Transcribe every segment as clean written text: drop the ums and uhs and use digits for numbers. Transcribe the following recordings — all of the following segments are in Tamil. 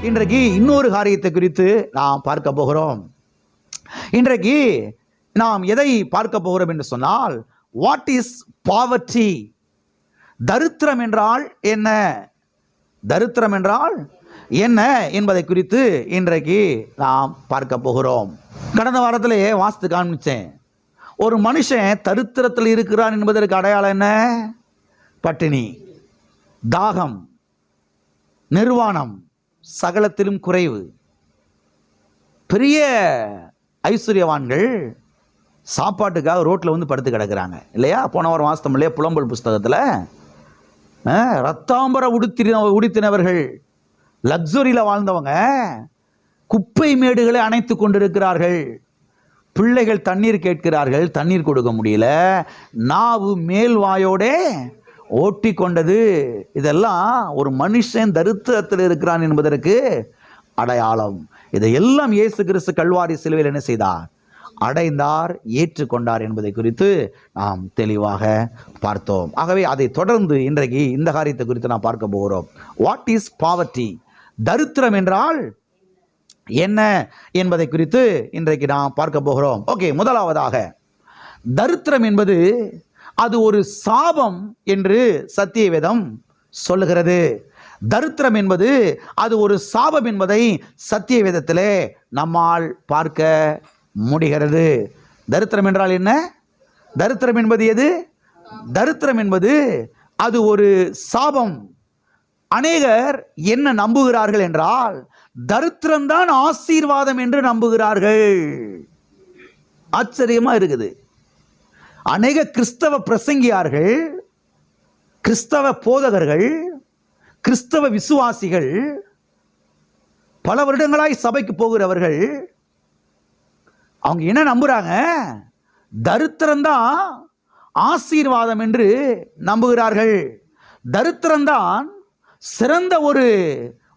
இன்றைக்கு இன்னொரு காரியத்தை குறித்து நாம் பார்க்க போகிறோம். இன்றைக்கு நாம் எதை பார்க்க போகிறோம் என்று சொன்னால், வாட் இஸ் பாவர்ட்டி? தரித்திரம் என்றால் என்ன? தரித்திரம் என்றால் என்ன என்பதை குறித்து இன்றைக்கு நாம் பார்க்க போகிறோம். கடந்த வாரத்திலேயே வாஸ்து காண்பிச்சேன். ஒரு மனுஷன் தரித்திரத்தில் இருக்கிறான் என்பதற்கு அடையாளம் என்ன? பட்டினி, தாகம், நிர்வாணம், சகலத்திலும் குறைவு. பெரிய ஐஸ்வர்யவான்கள் சாப்பாட்டுக்காக ரோட்டில் வந்து படுத்து கிடக்கிறாங்க இல்லையா? போன வாரம் வாஸ்தம் இல்லையா? புலம்பல் புஸ்தகத்தில் ரத்தாம்பர உடுத்தினவர்கள், லக்ஸரியில் வாழ்ந்தவங்க குப்பை மேடுகளை அணைத்து கொண்டிருக்கிறார்கள். பிள்ளைகள் தண்ணீர் கேட்கிறார்கள், தண்ணீர் கொடுக்க முடியல. நாவு மேல் வாயோடே ஓட்டி கொண்டது. இதெல்லாம் ஒரு மனுஷன் தரித்திரத்தில் இருக்கிறான் என்பதற்கு அடையாளம். இதையெல்லாம் இயேசு கிறிஸ்து கல்வாரி சிலுவையில் என்ன செய்தார்? அடைந்தார், ஏற்றுக்கொண்டார் என்பதை குறித்து நாம் தெளிவாக பார்த்தோம். ஆகவே அதை தொடர்ந்து இன்றைக்கு இந்த காரியத்தை குறித்து நாம் பார்க்க போகிறோம். What is poverty? தரித்திரம் என்றால் என்ன என்பதை குறித்து இன்றைக்கு நாம் பார்க்க போகிறோம். ஓகே, முதலாவதாக தரித்திரம் என்பது அது ஒரு சாபம் என்று சத்திய வேதம் சொல்லுகிறது. தரித்திரம் என்பது அது ஒரு சாபம் என்பதை சத்திய வேதத்திலே நம்மால் பார்க்க முடிகிறது. தரித்திரம் என்றால் என்ன? தரித்திரம் என்பது எது? தரித்திரம் என்பது அது ஒரு சாபம். அநேகர் என்ன நம்புகிறார்கள் என்றால், தரித்திரம்தான் ஆசீர்வாதம் என்று நம்புகிறார்கள். ஆச்சரியமா இருக்குது. அநேக கிறிஸ்தவ பிரசங்கியார்கள், கிறிஸ்தவ போதகர்கள், கிறிஸ்தவ விசுவாசிகள், பல வருடங்களாய் சபைக்கு போகிறவர்கள், அவங்க என்ன நம்புறாங்க? தரித்திரம்தான் ஆசீர்வாதம் என்று நம்புகிறார்கள். தரித்திரம்தான் சிறந்த ஒரு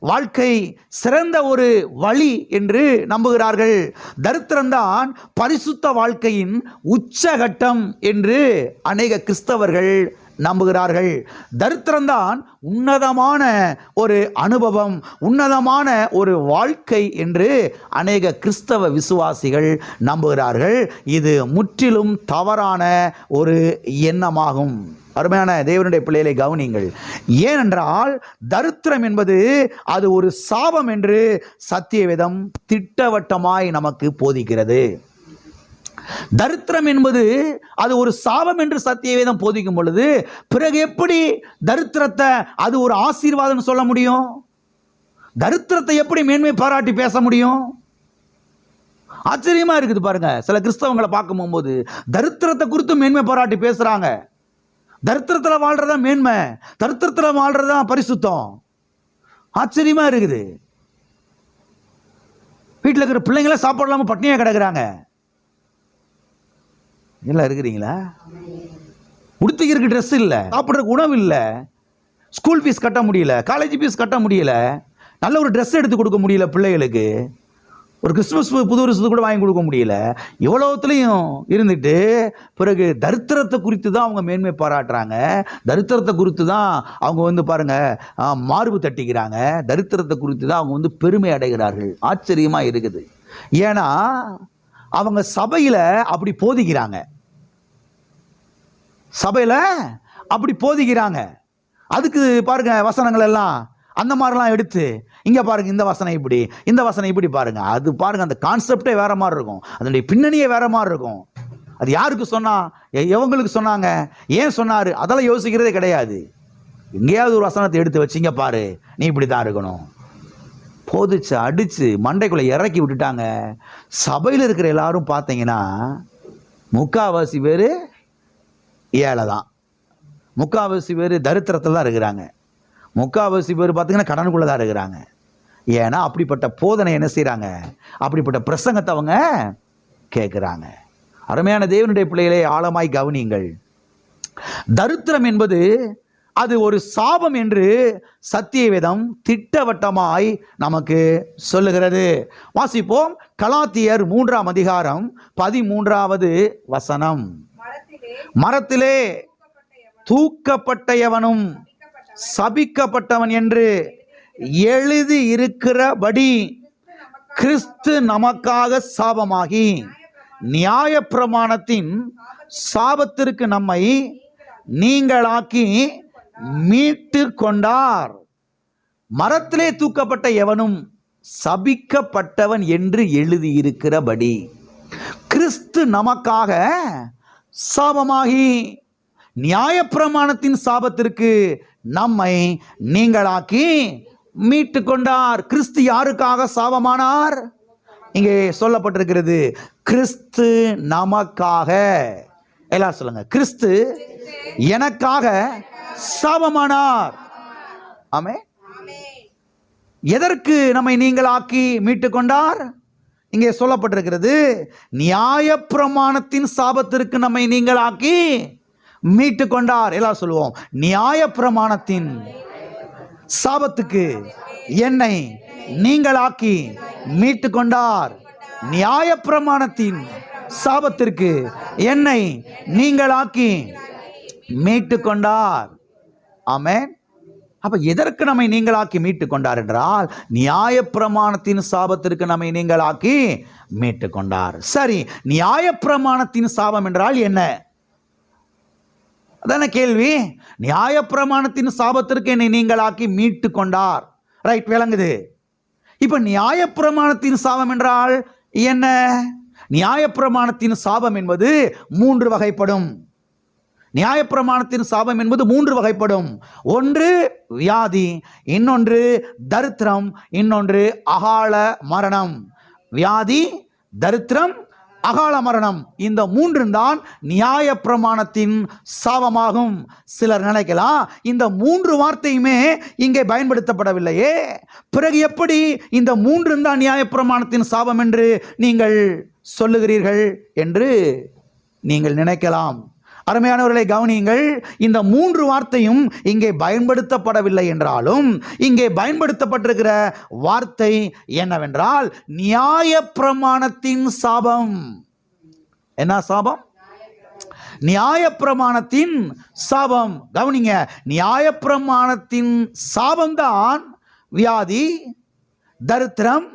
வாழ்க்கை, சிறந்த ஒரு வழி என்று நம்புகிறார்கள். தரித்திரம்தான் பரிசுத்த வாழ்க்கையின் உச்சகட்டம் என்று அநேக கிறிஸ்தவர்கள் நம்புகிறார்கள். தரித்திரம்தான் உன்னதமான ஒரு அனுபவம், உன்னதமான ஒரு வாழ்க்கை என்று அநேக கிறிஸ்தவ விசுவாசிகள் நம்புகிறார்கள். இது முற்றிலும் தவறான ஒரு எண்ணமாகும். அருமையான தேவனுடைய பிள்ளைகளை கவனியுங்கள். ஏனென்றால் தரித்திரம் என்பது அது ஒரு சாபம் என்று சத்தியவேதம் திட்டவட்டமாய் நமக்கு போதிக்கிறது. தரித்திரம் என்பது அது ஒரு சாபம் என்று சத்தியவேதம் போதிக்கும் பொழுது, பிறகு எப்படி தரித்திரத்தை அது ஒரு ஆசீர்வாதம் சொல்ல முடியும்? தரித்திரத்தை எப்படி மேன்மை பாராட்டி பேச முடியும்? ஆச்சரியமா இருக்குது பாருங்க. சில கிறிஸ்தவங்களை பார்க்கும் போது தரித்திரத்தை குறித்து மேன்மை பாராட்டி பேசுறாங்க. தரித்திரத்தில் வாழ்றதா மேன்மை, தரித்திரத்தில் வாழ்றதா பரிசுத்தம். ஆச்சரியமா இருக்குது. வீட்டில் இருக்கிற பிள்ளைங்கள சாப்பாடு இல்லாமல் பட்னியா கிடக்குறாங்க. எல்லாம் இருக்கிறீங்களா? உடுத்திக்கிறதுக்கு ட்ரெஸ் இல்லை, சாப்பிட்றதுக்கு உணவு இல்லை, ஸ்கூல் ஃபீஸ் கட்ட முடியல, காலேஜ் ஃபீஸ் கட்ட முடியல, நல்ல ஒரு ட்ரெஸ் எடுத்து கொடுக்க முடியல பிள்ளைகளுக்கு, ஒரு கிறிஸ்துமஸ் புது வருஷத்துக்கு கூட வாங்கி கொடுக்க முடியல. இவ்வளவுத்துலையும் இருந்துட்டு பிறகு தரித்திரத்தை குறித்து தான் அவங்க மேன்மை பாராட்டுறாங்க. தரித்திரத்தை குறித்து தான் அவங்க வந்து பாருங்க மார்பு தட்டிக்கிறாங்க. தரித்திரத்தை குறித்து தான் அவங்க வந்து பெருமை அடைகிறார்கள். ஆச்சரியமா இருக்குது. ஏன்னா அவங்க சபையில அப்படி போதிக்கிறாங்க. சபையில அப்படி போதிக்கிறாங்க. அதுக்கு பாருங்க வசனங்கள் எல்லாம் அந்த மாதிரிலாம் எடுத்து இங்கே பாருங்க, இந்த வசனம் இப்படி, இந்த வசனம் இப்படி பாருங்க. அது பாருங்க, அந்த கான்செப்டே வேற மாதிரி இருக்கும், அதனுடைய பின்னணியே வேற மாதிரி இருக்கும். அது யாருக்கு சொன்னா, எவங்களுக்கு சொன்னாங்க, ஏன் சொன்னாரு, அதெல்லாம் யோசிக்கிறதே கிடையாது. எங்கேயாவது ஒரு வசனத்தை எடுத்து வச்சிங்க பாரு, நீ இப்படி தான் இருக்கணும், போதிச்சு அடிச்சு மண்டைக்குள்ள இறக்கி விட்டுட்டாங்க. சபையில் இருக்கிற எல்லாரும் பார்த்தீங்கன்னா முக்காவாசி பேர் ஏழை தான், முக்காவாசி பேர் தரித்திரத்தில் தான் இருக்கிறாங்க, முக்காவாசி பேர் பார்த்தீங்கன்னா கடனுக்குள்ளே தான் இருக்கிறாங்க. ஏன்னா அப்படிப்பட்ட போதனை என்ன செய்கிறாங்க, அப்படிப்பட்ட பிரசங்கத்தை அவங்க கேட்குறாங்க. அருமையான தேவனுடைய பிள்ளைகளை ஆழமாய் கவனியுங்கள். தரித்திரம் என்பது அது ஒரு சாபம் என்று சத்தியவேதம் திட்டவட்டமாய் நமக்கு சொல்லுகிறது. வாசிப்போம். கலாத்தியர் 3ஆம் அதிகாரம் 13வது வசனம். மரத்திலே தூக்கப்பட்ட எவனும் சபிக்கப்பட்டவன் என்று எழுதி இருக்கிறபடி கிறிஸ்து நமக்காக சாபமாகி நியாயப்பிரமாணத்தின் சாபத்திற்கு நம்மை நீங்களாக்கி மீட்டு கொண்டார். மரத்திலே தூக்கப்பட்ட எவனும் சபிக்கப்பட்டவன் என்று எழுதியிருக்கிறபடி கிறிஸ்து நமக்காக சாபமாகி நியாயப்பிரமாணத்தின் சாபத்திற்கு நம்மை நீங்களாக்கி மீட்டு கொண்டார். கிறிஸ்து யாருக்காக சாபமானார்? இங்கே சொல்லப்பட்டிருக்கிறது, கிறிஸ்து நமக்காக. எல்லாரும் சொல்லுங்க, கிறிஸ்து எனக்காக சாபமானார். ஆமென். எதற்கு நம்மை நீங்களாக்கி மீட்டு கொண்டார்? இங்கே சொல்லப்பட்டிருக்கிறது, நியாயப்பிரமாணத்தின் சாபத்திற்கு நம்மை நீங்களாக்கி மீட்டு கொண்டார். எல்லாம் சொல்லுவோம், நியாயப்பிரமாணத்தின் சாபத்துக்கு என்னை நீங்களாக்கி மீட்டு கொண்டார். நியாயப்பிரமாணத்தின் சாபத்திற்கு என்னை நீங்களாக்கி மீட்டு கொண்டார். ஆமென். அப்ப எதற்கு நம்மை நீங்களாக்கி மீட்டு கொண்டார் என்றால், நியாயப்பிரமாணத்தின் சாபத்திற்கு நம்மை நீங்களாக்கி மீட்டு கொண்டார். சரி, நியாயப்பிரமாணத்தின் சாபம் என்றால் என்ன? அதான கேள்வி. நியாயப்பிரமாணத்தின் சாபத்திற்கு என்னை நீங்களாக்கி மீட்டு கொண்டார். ரைட், விளங்குது. இப்ப நியாயப்பிரமாணத்தின் சாபம் என்றால் என்ன? நியாயப்பிரமாணத்தின் சாபம் என்பது 3 வகைப்படும். நியாயப்பிரமாணத்தின் சாபம் என்பது 3 வகைப்படும். ஒன்று வியாதி, இன்னொன்று தரித்திரம், இன்னொன்று அகால மரணம். வியாதி, தரித்திரம், அகால மரணம், இந்த 3 தான் நியாயப்பிரமாணத்தின் சாபமாகும். சிலர் நினைக்கலாம், இந்த 3 வார்த்தையுமே இங்கே பயன்படுத்தப்படவில்லையே, பிறகு எப்படி இந்த 3 தான் நியாயப்பிரமாணத்தின் சாபம் என்று நீங்கள் சொல்லுகிறீர்கள் என்று நீங்கள் நினைக்கலாம். அருமையானவர்களை கவனியுங்கள், இந்த 3 வார்த்தையும் இங்கே பயன்படுத்தப்படவில்லை என்றாலும், இங்கே பயன்படுத்தப்பட்டிருக்கிற வார்த்தை என்னவென்றால் நியாயப்பிரமாணத்தின் சாபம். என்ன சாபம்? நியாயப்பிரமாணத்தின் சாபம். கவனிங்க, நியாயப்பிரமாணத்தின் சாபம்தான் வியாதி, தரித்திரம்,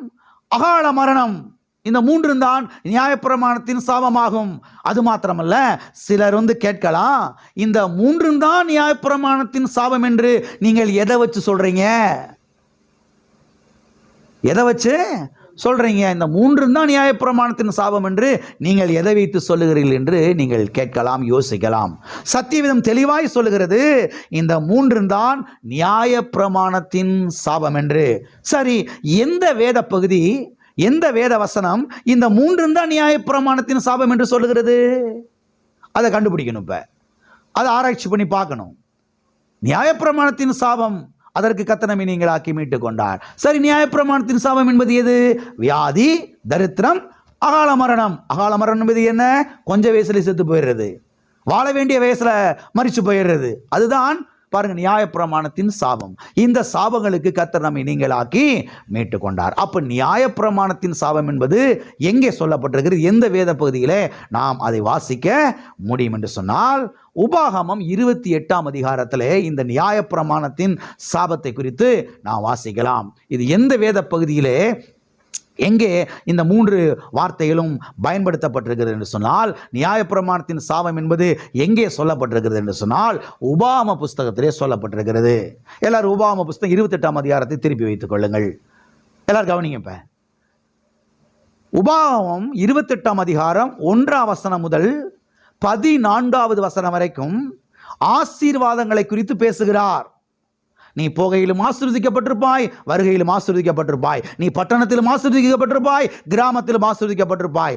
அகால மரணம். இந்த 3 தான் நியாயப்பிரமாணத்தின் சாபமாகும். அது மாத்திரமல்ல, சிலர் கேட்கலாம், இந்த 3 தான் நியாயப்பிரமாணத்தின் சாபம் என்று நீங்கள் எதை வச்சு சொல்றீங்க? எதை வச்சு சொல்றீங்க? இந்த 3 தான் நியாயப்பிரமாணத்தின் சாபம் என்று நீங்கள் எதை வைத்து சொல்லுகிறீர்கள் என்று நீங்கள் கேட்கலாம், யோசிக்கலாம். சத்தியவேதம் தெளிவாய் சொல்லுகிறது, இந்த 3 தான் நியாயப்பிரமாணத்தின் சாபம் என்று. சரி, எந்த வேத பகுதி, எந்த வேத வசனம் இந்த 3 தான் நியாயப்பிரமாணத்தின் சாபம் என்று சொல்லுகிறது? அதை கண்டுபிடிக்கணும். இப்ப அதை ஆராய்ச்சி பண்ணி பார்க்கணும். நியாயப்பிரமாணத்தின் சாபம், அதற்கு கர்த்தர் நம்மை நீங்களாக்கி மீட்டு கொண்டார். சரி, நியாயப்பிரமாணத்தின் சாபம் என்பது எது? வியாதி, தரித்திரம், அகால மரணம். அகால மரணம் என்பது என்ன? கொஞ்ச வயசுல செத்து போயிடுறது, வாழ வேண்டிய வயசுல மரிச்சு போயிடுறது. அதுதான் பாருங்க நியாயப்பிரமாணத்தின் சாபம். இந்த சாபங்களுக்கு கர்த்தர் நம்மை நீங்களாக்கி மீட்டு கொண்டார். அப்ப நியாயப்பிரமாணத்தின் சாபம் என்பது எங்கே சொல்லப்பட்டிருக்கிறது? எந்த வேத பகுதியிலே நாம் அதை வாசிக்க முடியும் என்று சொன்னால், உபாகமம் 28ஆம் அதிகாரத்திலே இந்த நியாயப்பிரமாணத்தின் சாபத்தை குறித்து நாம் வாசிக்கலாம். இது எந்த வேத பகுதியிலே எங்கே இந்த 3 வார்த்தைகளும் பயன்படுத்தப்பட்டிருக்கிறது என்று சொன்னால், நியாயப்பிரமாணத்தின் சாபம் என்பது எங்கே சொல்லப்பட்டிருக்கிறது என்று சொன்னால், உபாகம புஸ்தகத்திலே சொல்லப்பட்டிருக்கிறது. எல்லாரும் உபாகம புஸ்தகம் 28ஆம் அதிகாரத்தை திருப்பி வைத்துக் கொள்ளுங்கள். எல்லாரும் கவனிங்க. இப்ப உபாகமம் 28ஆம் அதிகாரம் 1ஆம் வசனம் முதல் 14வது வசனம் வரைக்கும் ஆசீர்வாதங்களை குறித்து பேசுகிறார். நீ போகையிலும் ஆசீர்வதிக்கப்பட்டிருப்பாய், வருகையிலும் ஆசீர்வதிக்கப்பட்டிருப்பாய். நீ பட்டணத்திலும் ஆசீர்வதிக்கப்பட்டிருப்பாய், கிராமத்திலும் ஆசீர்வதிக்கப்பட்டிருப்பாய்.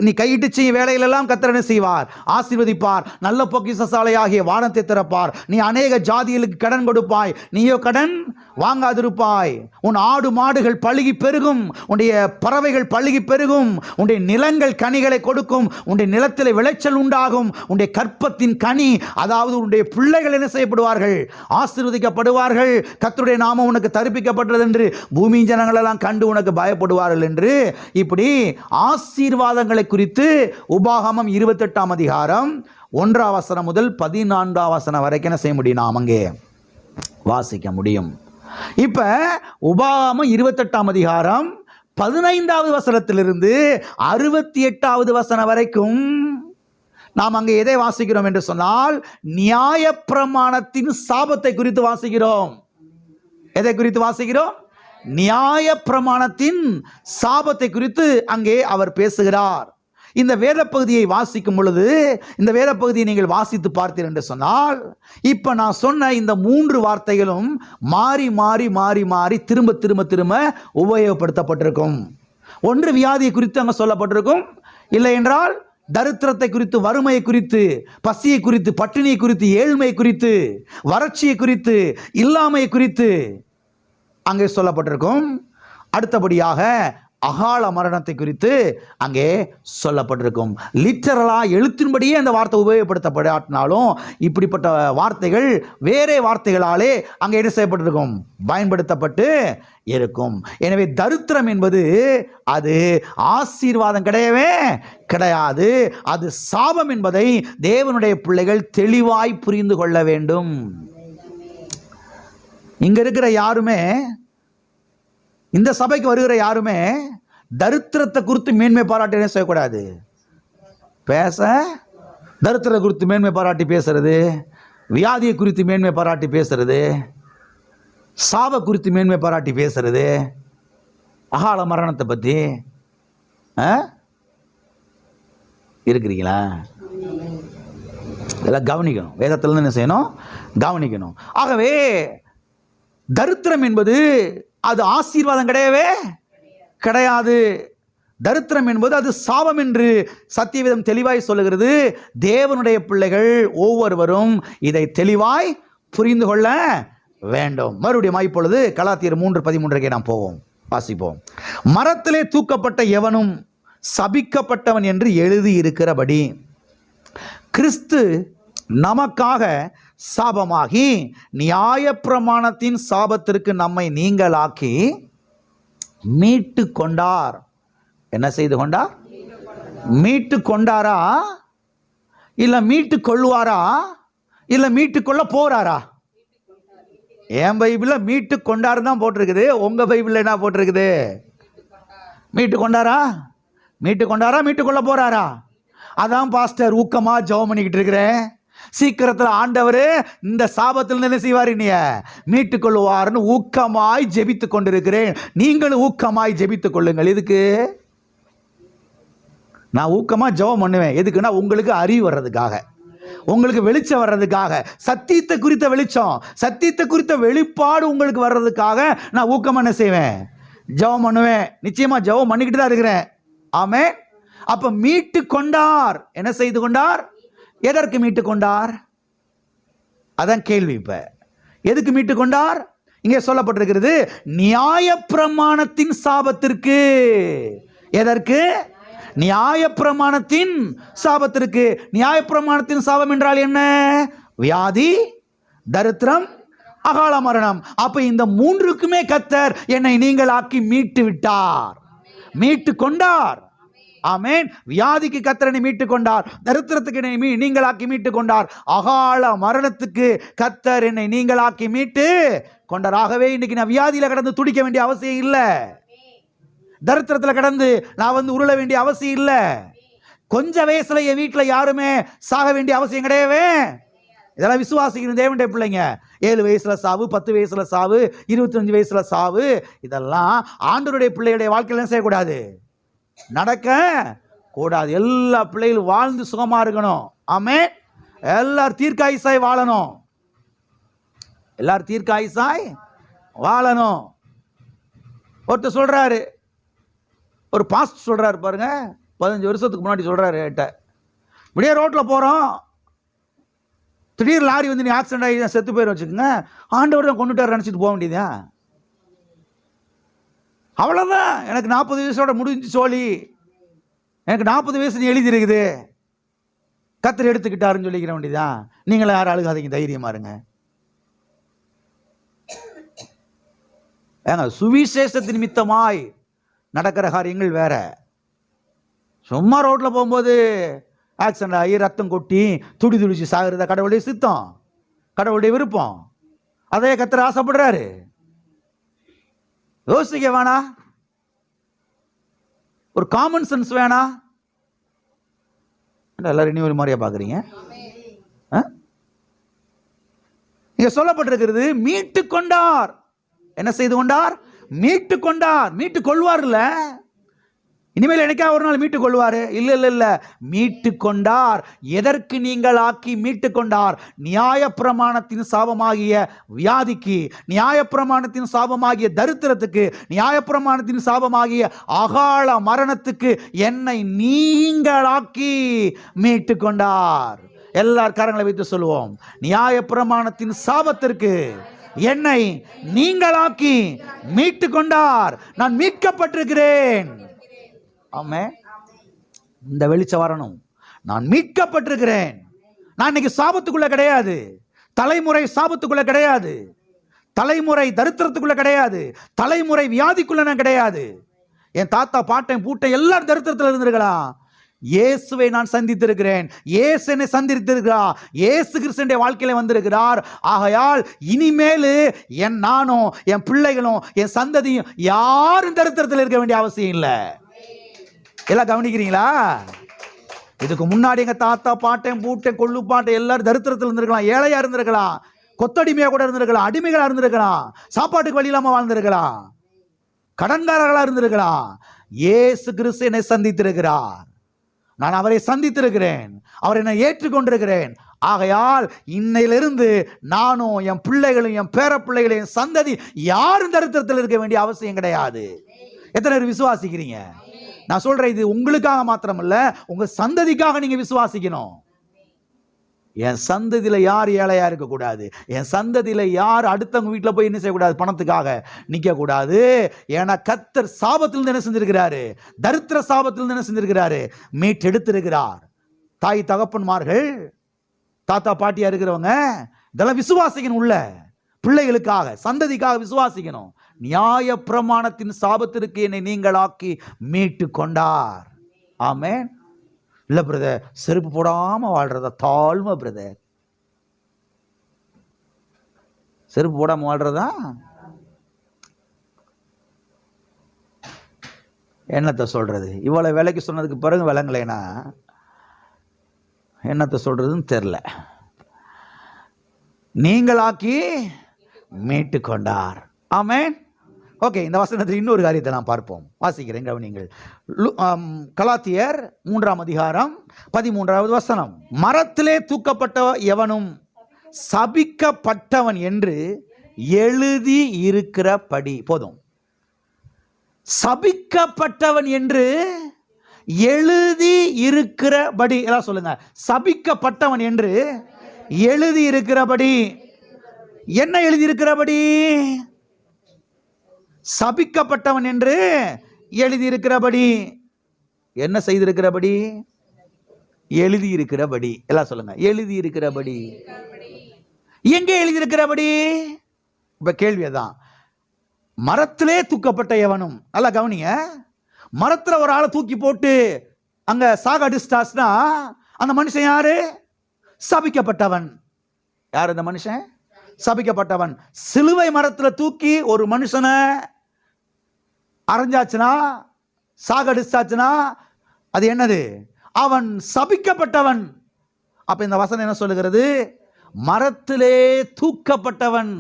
நீ கையிட்டு செய்யும் வேலையிலெல்லாம் கர்த்தர் என்ன செய்வார்? ஆசீர்வதிப்பார். நல்ல பொக்கிஷசாலையாகிய வானத்தை திறப்பார். நீ அநேக ஜாதிகளுக்கு கடன் கொடுப்பாய், நீயோ கடன் வாங்காதிருப்பாய். உன் ஆடு மாடுகள் பழுகி பெருகும், உன்னுடைய பறவைகள் பழுகி பெருகும், உன்னுடைய நிலங்கள் கனிகளை கொடுக்கும், உன்னுடைய நிலத்தில் விளைச்சல் உண்டாகும், உன்னுடைய கற்பத்தின் கனி, அதாவது உன்னுடைய பிள்ளைகள் என்ன செய்யப்படுவார்கள்? ஆசீர்வதிக்கப்படுவார்கள். கர்த்தருடைய நாமம் உனக்கு தரிப்பிக்கப்பட்டது என்று பூமி ஜனங்கள் எல்லாம் கண்டு உனக்கு பயப்படுவார்கள் என்று, இப்படி ஆசீர்வாதங்களை குறித்து உபாகமம் 28ஆம் அதிகாரம் 1ஆம் வசனம் முதல் 14ஆம் வசனம் வரைக்கும் என்ன செய்ய முடியும்? நாம் அங்கே வாசிக்க முடியும். இப்ப உபாகமம் 28ஆம் அதிகாரம் 15வது வசனத்திலிருந்து 68வது வசனம் வரைக்கும் நாம் அங்கே எதை வாசிக்கிறோம் என்று சொன்னால், நியாயப்பிரமாணத்தின் சாபத்தை குறித்து வாசிக்கிறோம். எதை குறித்து வாசிக்கிறோம்? நியாயப்பிரமாணத்தின் சாபத்தை குறித்து அங்கே அவர் பேசுகிறார். இந்த வேத பகுதியை வாசிக்கும் பொழுது, இந்த வேத பகுதியை நீங்கள் வாசித்து பார்த்தீர்கள் என்று சொன்னால், இப்ப நான் சொன்ன இந்த 3 வார்த்தைகளும் மாறி மாறி மாறி மாறி திரும்ப திரும்ப திரும்ப உபயோகப்படுத்தப்பட்டிருக்கும். ஒன்று வியாதியை குறித்து அங்கே சொல்லப்பட்டிருக்கும், இல்லை என்றால் தரித்திரத்தை குறித்து, வறுமையை குறித்து, பசியை குறித்து, பட்டினியை குறித்து, ஏழ்மை குறித்து, வறட்சியை குறித்து, இல்லாமையை குறித்து அங்கே சொல்லப்பட்டிருக்கும். அடுத்தபடியாக அகால மரணத்தை குறித்து அங்கே சொல்லப்பட்டிருக்கும். லிட்டரலா எழுத்தின்படியே அந்த வார்த்தை உபயோகப்படுத்தப்படாட்டினாலும் இப்படிப்பட்ட வார்த்தைகள் வேறே வார்த்தைகளாலே அங்கே என்ன செய்யப்பட்டிருக்கும்? பயன்படுத்தப்பட்டு இருக்கும். எனவே தரித்திரம் என்பது அது ஆசீர்வாதம் கிடையவே கிடையாது, அது சாபம் என்பதை தேவனுடைய பிள்ளைகள் தெளிவாய் புரிந்து கொள்ள வேண்டும். இங்க இருக்கிற யாருமே, இந்த சபைக்கு வருகிற யாருமே தரித்திரத்தை குறித்து மேன்மை பாராட்டி என்ன செய்யக்கூடாது. தரித்திரத்தை குறித்து மேன்மை பாராட்டி பேசுறது, வியாதியை குறித்து மேன்மை பாராட்டி பேசுறது, சாப குறித்து மேன்மை பாராட்டி பேசுறது, அகால மரணத்தை பற்றி இருக்கிறீங்களா? இதெல்லாம் கவனிக்கணும். வேதத்தில் என்ன செய்யணும்? கவனிக்கணும். ஆகவே தரித்திரம் என்பது அது ஆசீர்வாதம் கிடையவே கிடையாது. தரித்திரம் என்பது அது சாபம் என்று சத்தியவேதம் தெளிவாய் சொல்லுகிறது. தேவனுடைய பிள்ளைகள் ஒவ்வொருவரும் இதை தெளிவாய் புரிந்து கொள்ள வேண்டும். மறுபடியும் இப்பொழுது கலாத்தியர் 3:13 நாம் போவோம், வாசிப்போம். மரத்திலே தூக்கப்பட்ட எவனும் சபிக்கப்பட்டவன் என்று எழுதி இருக்கிறபடி கிறிஸ்து நமக்காக சாபமாகி நியாயப்பிரமாணத்தின் சாபத்திற்கு நம்மை நீங்களாக்கி மீட்டு கொண்டார். என்ன செய்து கொண்டார்? மீட்டு கொண்டாரா, இல்ல மீட்டு கொள்ளுவாரா, இல்ல மீட்டு கொள்ள போறாரா? என் பைபிள்ல மீட்டு கொண்டாரு தான் போட்டிருக்குது. உங்க பைபிள்ல என்ன போட்டிருக்குது? மீட்டு கொண்டாரா? மீட்டு கொண்டாரா? மீட்டு கொள்ள போறாரா? அதான் பாஸ்டர் ஊக்கமா ஜெபம் பண்ணிக்கிட்டு இருக்கிறேன். சீக்கிரத்தில் ஆண்டவர் இந்த சாபத்தில் என்ன செய்வார்? நீ மீட்டுக் கொள்வார்னு ஊக்கமாய் ஜெபித்துக் கொண்டிருக்கிறேன். நீங்களும் ஊக்கமாய் ஜெபித்துக் கொள்ளுங்கள். எதுக்கு நான் ஊக்கமா ஜெபம் பண்ணுவேன்? எதுக்குன்னா உங்களுக்கு அறிவு வர்றதுக்காக, உங்களுக்கு வெளிச்சம் வர்றதுக்காக, சத்தியத்தை குறித்த வெளிச்சம், சத்தியத்தை குறித்த வெளிப்பாடு உங்களுக்கு வர்றதுக்காக நான் ஊக்கமா என்ன செய்வேன்? ஜெபம் பண்ணுவேன். நிச்சயமா ஜெபம் பண்ணிக்கிட்டு தான் இருக்கிறேன். ஆமென். அப்ப மீட்டு கொண்டார். என்ன செய்து கொண்டார்? எதற்கு மீட்டு கொண்டார்? அதான் கேள்வி. இப்ப எதுக்கு மீட்டு கொண்டார்? இங்கே சொல்லப்பட்டிருக்கிறது நியாயப்பிரமாணத்தின் சாபத்திற்கு. எதற்கு? நியாயப்பிரமாணத்தின் சாபத்திற்கு. நியாயப்பிரமாணத்தின் சாபம் என்றால் என்ன? வியாதி, தரித்திரம், அகால மரணம். அப்ப இந்த 3க்குமே கர்த்தர் என்னை நீங்களாக்கி மீட்டு விட்டார், மீட்டு கொண்டார். ஆமென். வியாதிக்கு கர்த்தரை மீட்டு கொண்டார், தரித்திரத்துக்கு என்னை நீங்களாக்கி மீட்டு கொண்டார், அகால மரணத்துக்கு கர்த்தர் என்னை நீங்களாக்கி மீட்டு கொண்டார். ஆகவே இன்னைக்கு நான் வியாதியில கடந்து துடிக்க வேண்டிய அவசியம் இல்லை, தரித்திரத்துல கடந்து நான் உருள வேண்டிய அவசியம் இல்லை. கொஞ்ச வயசுல என் வீட்டுல யாருமே சாக வேண்டிய அவசியம் கிடையவே. இதெல்லாம் விசுவாசிக்கணும் தேவனுடைய பிள்ளைங்க. 7 வயசுல சாவு, 10 வயசுல சாவு, 25 வயசுல சாவு, இதெல்லாம் ஆண்டவருடைய பிள்ளைகளுடைய வாழ்க்கையில செய்யக்கூடாது, நடக்க கூடாது. எல்லா பிள்ளைகளும் வாழ்ந்து சுகமா இருக்கணும். ஆமென். எல்லாரும் தீர்க்காயுசாய் வாழணும், எல்லாரும் தீர்க்காயுசாய் வாழணும். ஒருத்தர் சொல்றாரு, ஒரு பாஸ்ட் சொல்றாரு பாருங்க, 15 வருஷத்துக்கு முன்னாடி சொல்றாரு என்கிட்ட, இப்படியே ரோட்ல போறோம், திடீர் லாரி நீ ஆக்சிடென்ட் ஆகி செத்து போயிடும் வச்சுக்கோங்க, ஆண்டவர் தான் கொண்டுட்டார் நினைச்சிட்டு போக வேண்டியதா? அவ்வளவுதான். எனக்கு 40 வயசோட முடிஞ்சு சோழி, எனக்கு 40 வயசு எழுதி இருக்குது, கர்த்தர் எடுத்துக்கிட்டாருன்னு சொல்லிக்கிற வேண்டியதான். நீங்களே யாரும் அழுகாதீங்க, தைரியமா இருங்க. ஏங்க சுவிசேஷத்தின் நிமித்தமாய் நடக்கிற காரியங்கள் வேற. சும்மா ரோட்ல போகும்போது ஆக்சிடென்ட் ஆகி ரத்தம் கொட்டி துடி துடிச்சு சாகுறத கடவுளுடைய சித்தம், கடவுளுடைய விருப்பம். அதே கர்த்தர் ஆசைப்படுறாரு. யோசிக்க வேணா? ஒரு காமன் சென்ஸ் வேணா? எல்லாரும் இனி ஒரு மாதிரியா பாக்குறீங்க? இங்க சொல்லப்பட்டிருக்கிறது மீட்டு கொண்டார். என்ன செய்து கொண்டார்? மீட்டு கொண்டார். மீட்டு கொள்வார்ல, இனிமேல் எனக்கா ஒரு நாள் மீட்டு கொள்வாரு? இல்ல இல்ல இல்ல, மீட்டு கொண்டார். எதற்கு நீங்கள் ஆக்கி மீட்டு கொண்டார்? நியாயப்பிரமாணத்தின் சாபமாகிய வியாதிக்கு, நியாயப்பிரமாணத்தின் சாபமாகிய தரித்திரத்துக்கு, நியாயப்பிரமாணத்தின் சாபமாகிய அகால மரணத்துக்கு என்னை நீங்களாக்கி மீட்டு கொண்டார். எல்லார் கரங்களை வைத்து சொல்லுவோம், நியாயப்பிரமாணத்தின் சாபத்திற்கு என்னை நீங்களாக்கி மீட்டு கொண்டார். நான் மீட்கப்பட்டிருக்கிறேன். ஆமென். இந்த வெளிச்சம் வரணும். நான் மீட்கப்பட்டிருக்கிறேன். நான் இன்னைக்கு சாபத்துக்குள்ள கிடையாது, தலைமுறை சாபத்துக்குள்ள கிடையாது, தலைமுறை தரித்திரத்துக்குள்ள கிடையாது, தலைமுறை வியாதிக்குள்ள நான் கிடையாது. என் தாத்தா பாட்டன் பூட்டை எல்லாரும் தரித்திரத்தில் இருந்திருக்கலாம். இயேசுவை நான் சந்தித்திருக்கிறேன். இயேசு என்னை சந்தித்திருக்கிறார். இயேசு கிறிஸ்துவின் வாழ்க்கையில வந்திருக்கிறார். ஆகையால் இனிமேல் நானும் என் பிள்ளைகளும் என் சந்ததியும் யாரும் தரித்திரத்தில் இருக்க வேண்டிய அவசியம் இல்லை. எல்லாம் கவனிக்கிறீங்களா? இதுக்கு முன்னாடி எங்க தாத்தா பாட்டன் பூட்டன் கொள்ளு பாட்டன் எல்லாரும் தரித்திரத்தில் இருந்திருக்கலாம், ஏழையா இருந்திருக்கலாம், கொத்தடிமையா கூட இருந்திருக்கலாம், அடிமைகளா இருந்திருக்கலாம், சாப்பாட்டுக்கு வழி இல்லாம வாழ்ந்திருக்கலாம், கடன்காரர்களா இருந்திருக்கலாம். இயேசு கிறிஸ்து என்னை சந்தித்திருக்கிறார். நான் அவரை சந்தித்திருக்கிறேன். அவர் என்னை ஏற்றுக்கொண்டிருக்கிறேன். ஆகையால் இன்னையிலிருந்து நானும் என் பிள்ளைகளும் என் பேர பிள்ளைகளும் என் சந்ததி யாரும் தரித்திரத்தில் இருக்க வேண்டிய அவசியம் கிடையாது. எத்தனை பேர் விசுவாசிக்கிறீங்க? நான் சொல்றேன், இது உங்களுக்காக மாத்திரமல்ல, உங்க சந்ததிக்காக நீங்க விசுவாசிக்கணும். என் சந்ததியில யார் ஏழையா இருக்கக்கூடாது. என் சந்ததியில யார் அடுத்தவங்க வீட்டில் போய் என்ன செய்யக்கூடாது, பணத்துக்காக நிற்க கூடாது. ஏன்னா கர்த்தர் சாபத்திலிருந்து என்ன செஞ்சிருக்கிறாரு? தரித்திர சாபத்திலிருந்து என்ன செஞ்சிருக்கிறாரு? மீட்டெடுத்திருக்கிறார். தாய் தகப்பன்மார்கள், தாத்தா பாட்டியா இருக்கிறவங்க இதெல்லாம் விசுவாசிக்கணும். உள்ள பிள்ளைகளுக்காக சந்ததிக்காக விசுவாசிக்கணும். நியாய பிரமாணத்தின் சாபத்திற்கு என்னை நீங்களாக்கி மீட்டு கொண்டார். ஆமென். இல்ல பிரதர், செருப்பு போடாம வாழ்றதா தாழ்மை பிரதர்? செருப்பு போடாம வாழ்றதா என்னத்தை சொல்றது? இவ்வளவு விலைக்கு சொன்னதுக்கு பிறகு விளங்கலைனா என்னத்தை சொல்றதுன்னு தெரியல. நீங்களாக்கி மீட்டு கொண்டார். ஆமென். ஓகே, இந்த வசனத்தில் இன்னொரு காரியத்தை நான் பார்ப்போம். வாசிக்கிறேன், கவனிங்கள். கலாத்தியர் 3ஆம் அதிகாரம் 13வது வசனம். மரத்திலே தூக்கப்பட்ட எவனும் சபிக்கப்பட்டவன் என்று எழுதி இருக்கிறபடி. போதும். சபிக்கப்பட்டவன் என்று எழுதி இருக்கிறபடி. எல்லாம் சொல்லுங்க, சபிக்கப்பட்டவன் என்று எழுதி இருக்கிறபடி. என்ன எழுதி இருக்கிறபடி? சபிக்கப்பட்டவன் என்று எழுதியிருக்கிறபடி. என்ன செய்திருக்கிறபடி? எழுதியிருக்கிறபடி. எல்லாம் சொல்லுங்க, எழுதியிருக்கிறபடி. எங்கே எழுதியிருக்கிறபடி? இப்ப கேள்வியதான். மரத்திலே தூக்கப்பட்ட எவனும். நல்லா கவனிங்க. மரத்துல ஒரு ஆளை தூக்கி போட்டு அங்க சாக அடிச்சிட்டாஸ்னா அந்த மனுஷன் யாரு? சபிக்கப்பட்டவன். யார் அந்த மனுஷன்? சபிக்கப்பட்டவன். சிலுவை மரத்துல தூக்கி ஒரு மனுஷனை அரைஞ்சாச்சுனா, சாகடிச்சாச்சுனா அது என்னது? அவன் சபிக்கப்பட்டவன். அப்ப இந்த வசனம் என்ன சொல்லுகிறது? மரத்திலே தூக்கப்பட்டவன்,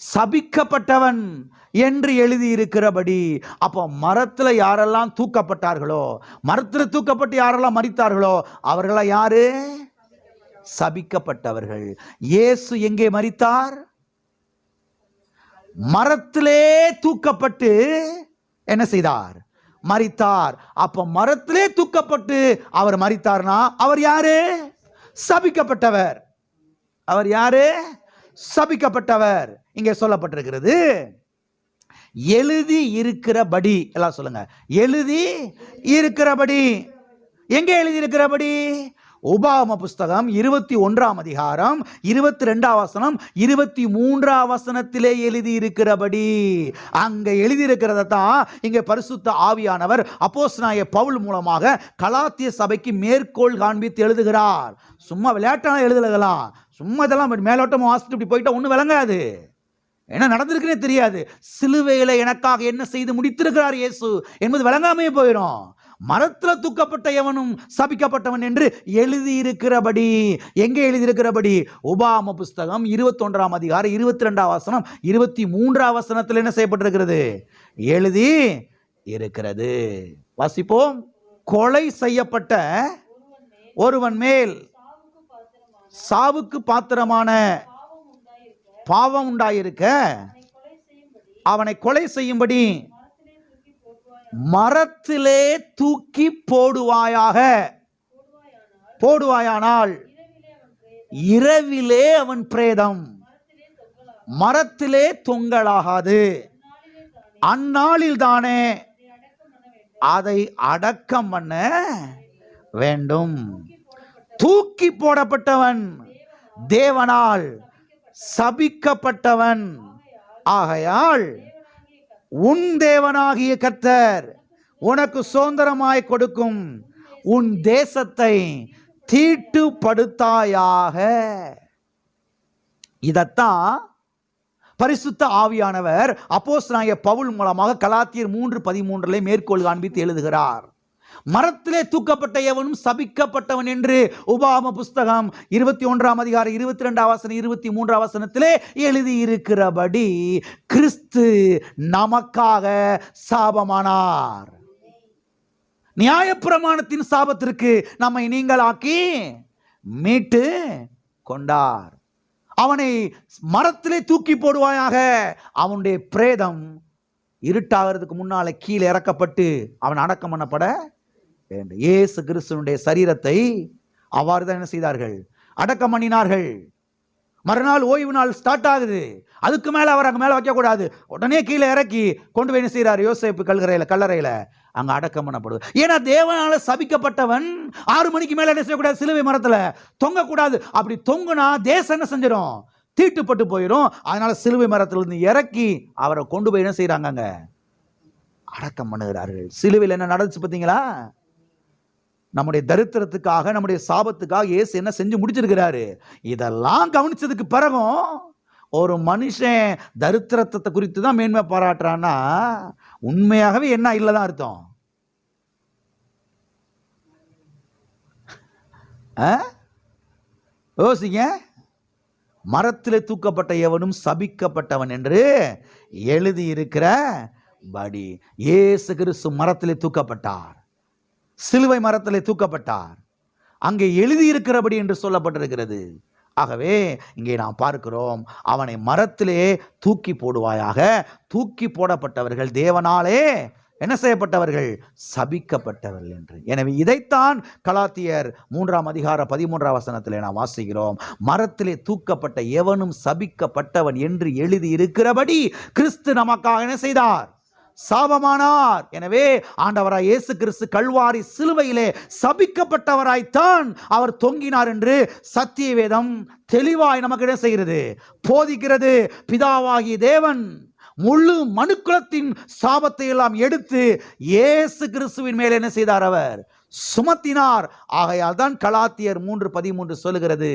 சபிக்கப்பட்டவன் என்று எழுதி இருக்கிறபடி. அப்போ மரத்துல யாரெல்லாம் தூக்கப்பட்டார்களோ, மரத்துல தூக்கப்பட்டு யாரெல்லாம் மரித்தார்களோ அவர்களா யாரு? சபிக்கப்பட்டவர்கள். இயேசு எங்கே மரித்தார்? மரத்திலே தூக்கப்பட்டு என்ன செய்தார்? மரித்தார். அப்ப மரத்திலே தூக்கப்பட்டு அவர் மரித்தார்னா அவர் யாரு? சபிக்கப்பட்டவர். அவர் யாரு? சபிக்கப்பட்டவர். இங்கே சொல்லப்பட்டிருக்கிறது எழுதி இருக்கிறபடி. எல்லாம் சொல்லுங்க, எழுதி இருக்கிறபடி. எங்கே எழுதி இருக்கிறபடி? உபாகம புஸ்தகம் 21ஆம் அதிகாரம் 22ஆம் வசனம் 23ஆம் வசனத்திலே எழுதி இருக்கிறபடி. அங்க எழுதி இருக்கிறத தான் இங்க பரிசுத்த ஆவியானவர் அப்போஸ்தலனாகிய பவுல் மூலமாக கலாத்திய சபைக்கு மேற்கோள் காண்பித்து எழுதுகிறார். சும்மா விளையாட்டான எழுதலாம், சும்மா இதெல்லாம் மேலோட்டமா வாசிட்டு இப்படி போயிட்டா ஒன்றும் விளங்காது. என்ன நடந்திருக்குன்னே தெரியாது. சிலுவையில எனக்காக என்ன செய்து முடித்திருக்கிறார் இயேசு என்பது விளங்காமே போயிடும். மரத்துல தூக்கப்பட்ட எவனும் சபிக்கப்பட்டவன் என்று எழுதியிருக்கிறபடி. எங்கே எழுதியிருக்கிறபடி? உபாகம புஸ்தகம் 21ஆம் அதிகாரம் 22ஆம் வசனம் 23ஆம் வசனத்தில் என்ன செய்யப்பட்டிருக்கிறது? எழுதி இருக்கிறது. வாசிப்போம். கொலை செய்யப்பட்ட ஒருவன் மேல் சாவுக்கு பாத்திரமான பாவம் உண்டாயிருக்க அவனை கொலை செய்யும்படி மரத்திலே தூக்கி போடுவாயானால் இரவிலே அவன் பிரேதம் மரத்திலே தொங்கலாகாது. அந்நாளில் தானே அதை அடக்கம் பண்ண வேண்டும். தூக்கி போடப்பட்டவன் தேவனால் சபிக்கப்பட்டவன். ஆகையால் உன் தேவனாகிய கர்த்தர் உனக்கு சுதந்திரமாய் கொடுக்கும் உன் தேசத்தை தீட்டுப்படுத்தாயாக. இதத்தான் பரிசுத்த ஆவியானவர் அப்போஸ்தலனாகிய பவுல் மூலமாக கலாத்தியர் 3:13 மேற்கோள் காண்பித்து எழுதுகிறார். மரத்திலே தூக்கப்பட்ட எவனும் சபிக்கப்பட்டவன் என்று உபாகம புஸ்தகம் 21ஆம் அதிகாரம் 22ஆம் வசனம் 23ஆம் வசனத்திலே எழுதியிருக்கிறபடி கிறிஸ்து நமக்காக சாபமானார். நியாயப்பிரமாணத்தின் சாபத்திற்கு நம்மை நீங்களாக்கி மீட்டு கொண்டார். அவனை மரத்திலே தூக்கி போடுவாயாக. அவனுடைய பிரேதம் இருட்டாகிறதுக்கு முன்னால கீழே இறக்கப்பட்டு அவன் அடக்கம் பண்ணப்பட வேண்டும். இயேசு கிறிஸ்துவினுடைய சரீரத்தை அவ்வாறு தான் என்ன செய்தார்கள்? அடக்கம் பண்ணினார்கள். மறுநாள் ஓய்வு நாள் ஸ்டார்ட் ஆகுது. அதுக்கு மேல அவர் அங்க மேல வைக்க கூடாது. உடனே கீழே இறக்கி கொண்டு போய் என்ன செய்யறாரு? யோசேப்பு கல்லறையில அங்க அடக்கம் பண்ணப்படுது. ஏன்னா தேவனால சபிக்கப்பட்டவன் 6 மணிக்கு மேல என்ன செய்யக்கூடாது? சிலுவை மரத்துல தொங்கக்கூடாது. அப்படி தொங்குனா தேசம் என்ன செஞ்சிடும்? தீட்டுப்பட்டு போயிடும். அதனால சிலுவை மரத்திலிருந்து இறக்கி அவரை கொண்டு போய் என்ன செய்யறாங்க? அங்க அடக்கம் பண்ணுகிறார்கள். சிலுவையில் என்ன நடந்துச்சு பார்த்தீங்களா? நம்முடைய தரித்திரத்துக்காக, நம்முடைய சாபத்துக்காக இயேசு என்ன செஞ்சு முடிச்சிருக்கிறாரு. இதெல்லாம் கவனிச்சதுக்கு பிறகும் ஒரு மனுஷன் தரித்திரத்தை குறித்து தான் மேன்மை பாராட்டுறான்னா உண்மையாகவே என்ன இல்லதான் அர்த்தம்? யோசிங்க. மரத்திலே தூக்கப்பட்ட எவனும் சபிக்கப்பட்டவன் என்று எழுதி இருக்கிறபடி இயேசு கிறிஸ்து மரத்திலே தூக்கப்பட்டார். சிலுவை மரத்திலே தூக்கப்பட்டார். அங்கே எழுதி இருக்கிறபடி என்று சொல்லப்பட்டிருக்கிறது. ஆகவே இங்கே நாம் பார்க்கிறோம், அவனை மரத்திலே தூக்கி போடுவாயாக. தூக்கி போடப்பட்டவர்கள் தேவனாலே என்ன செய்யப்பட்டவர்கள்? சபிக்கப்பட்டவர்கள் என்று. எனவே இதைத்தான் கலாத்தியர் 3ஆம் அதிகாரம் 13ஆம் வசனத்திலே நாம் வாசிக்கிறோம். மரத்திலே தூக்கப்பட்ட எவனும் சபிக்கப்பட்டவன் என்று எழுதி இருக்கிறபடி கிறிஸ்து நமக்காக என்ன செய்தார்? சாபமானார். எனவே ஆண்டவராய் இயேசு கிறிஸ்து கல்வாரி சிலுவையிலே சபிக்கப்பட்டவராய்த்தான் அவர் தொங்கினார் என்று சத்திய வேதம் தெளிவாய் நமக்கு என்ன செய்கிறது? போதிக்கிறது. பிதாவாகிய தேவன் முழு மனுக்குலத்தின் சாபத்தை எல்லாம் எடுத்து இயேசு கிறிஸ்துவின் மேல் என்ன செய்தார்? அவர் சுமத்தினார். ஆகையால் தான் கலாத்தியர் 3:13 சொல்லுகிறது,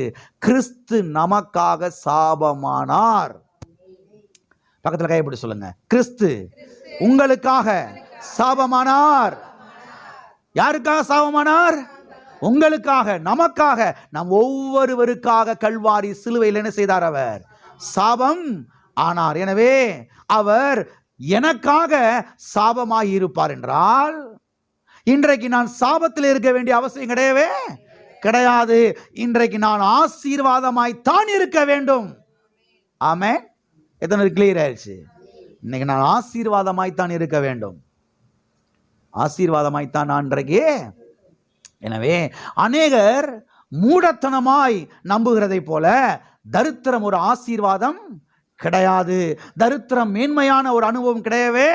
கிறிஸ்து நமக்காக சாபமானார். பக்கத்தில் கைப்பிடி சொல்லுங்க, கிறிஸ்து உங்களுக்காக சாபமானார். யாருக்காக சாபமானார்? உங்களுக்காக, நமக்காக, நம் ஒவ்வொருவருக்காக கல்வாரி சிலுவையில் என்ன செய்தார்? அவர் சாபம் ஆனார். எனவே அவர் எனக்காக சாபமாகி இருப்பார் என்றால் இன்றைக்கு நான் சாபத்தில் இருக்க வேண்டிய அவசியம் கிடையவே கிடையாது. இன்றைக்கு நான் ஆசீர்வாதமாய்த்தான் இருக்க வேண்டும். ஆமென். எத்தனை கிளியர் ஆயிடுச்சு? இன்னைக்கு நான் ஆசீர்வாதமாய்த்தான் இருக்க வேண்டும். ஆசீர்வாதமாய்த்தான் நான் இன்றைக்கு. எனவே அநேகர் மூடத்தனமாய் நம்புகிறதை போல தரித்திரம் ஒரு ஆசீர்வாதம் கிடையாது. தரித்திரம் மேன்மையான ஒரு அனுபவம் கிடையவே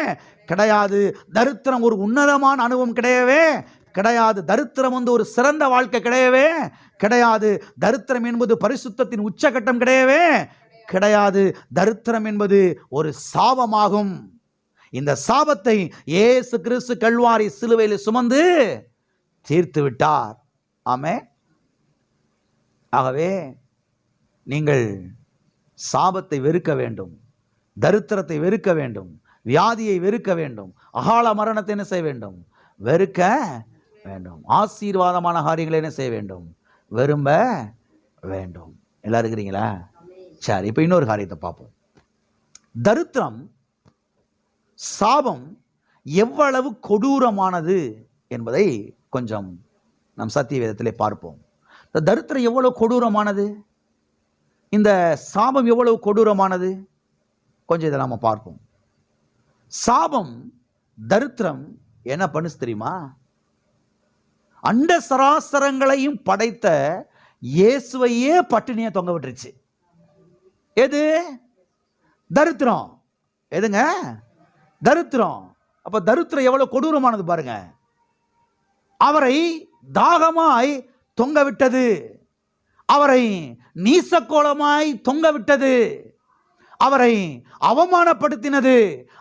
கிடையாது. தரித்திரம் ஒரு உன்னதமான அனுபவம் கிடையவே கிடையாது. தரித்திரம் ஒரு சிறந்த வாழ்க்கை கிடையவே கிடையாது. தரித்திரம் என்பது பரிசுத்தத்தின் உச்சகட்டம் கிடையவே கிடையாது. தரித்திரம் என்பது ஒரு சாபமாகும். இந்த சாபத்தை இயேசு கிறிஸ்து கல்வாரி சிலுவையில் சுமந்து தீர்த்து விட்டார். ஆமென். ஆகவே நீங்கள் சாபத்தை வெறுக்க வேண்டும். தரித்திரத்தை வெறுக்க வேண்டும், வியாதியை வெறுக்க வேண்டும், அகால மரணத்தை என்ன செய்ய வேண்டும்? வெறுக்க வேண்டும். ஆசீர்வாதமான காரியங்களை என்ன செய்ய வேண்டும்? விரும்ப வேண்டும். எல்லாம் இருக்கிறீங்களா? சரி, இப்ப இன்னொரு காரியத்தை பார்ப்போம். தரித்திரம், சாபம் எவ்வளவு கொடூரமானது என்பதை கொஞ்சம் நம் சத்திய வேதத்திலே பார்ப்போம். இந்த தரித்திரம் எவ்வளவு கொடூரமானது, இந்த சாபம் எவ்வளவு கொடூரமானது, கொஞ்சம் இதை நாம பார்ப்போம். சாபம், தரித்திரம் என்ன பண்ணுச்சு தெரியுமா? அண்ட சராசரங்களையும் படைத்த இயேசுவையே பட்டினியை தொங்க விட்டுருச்சு. எது? தரித்திரம். எதுங்க? தரித்திரம். அப்ப தரித்திரம் எவ்வளவு கொடூரமானது பாருங்க. அவரை தாகமாய் தொங்க விட்டது, அவரை நீசக்கோலமாய் தொங்க விட்டது, அவரை அவமானப்படுத்தினது,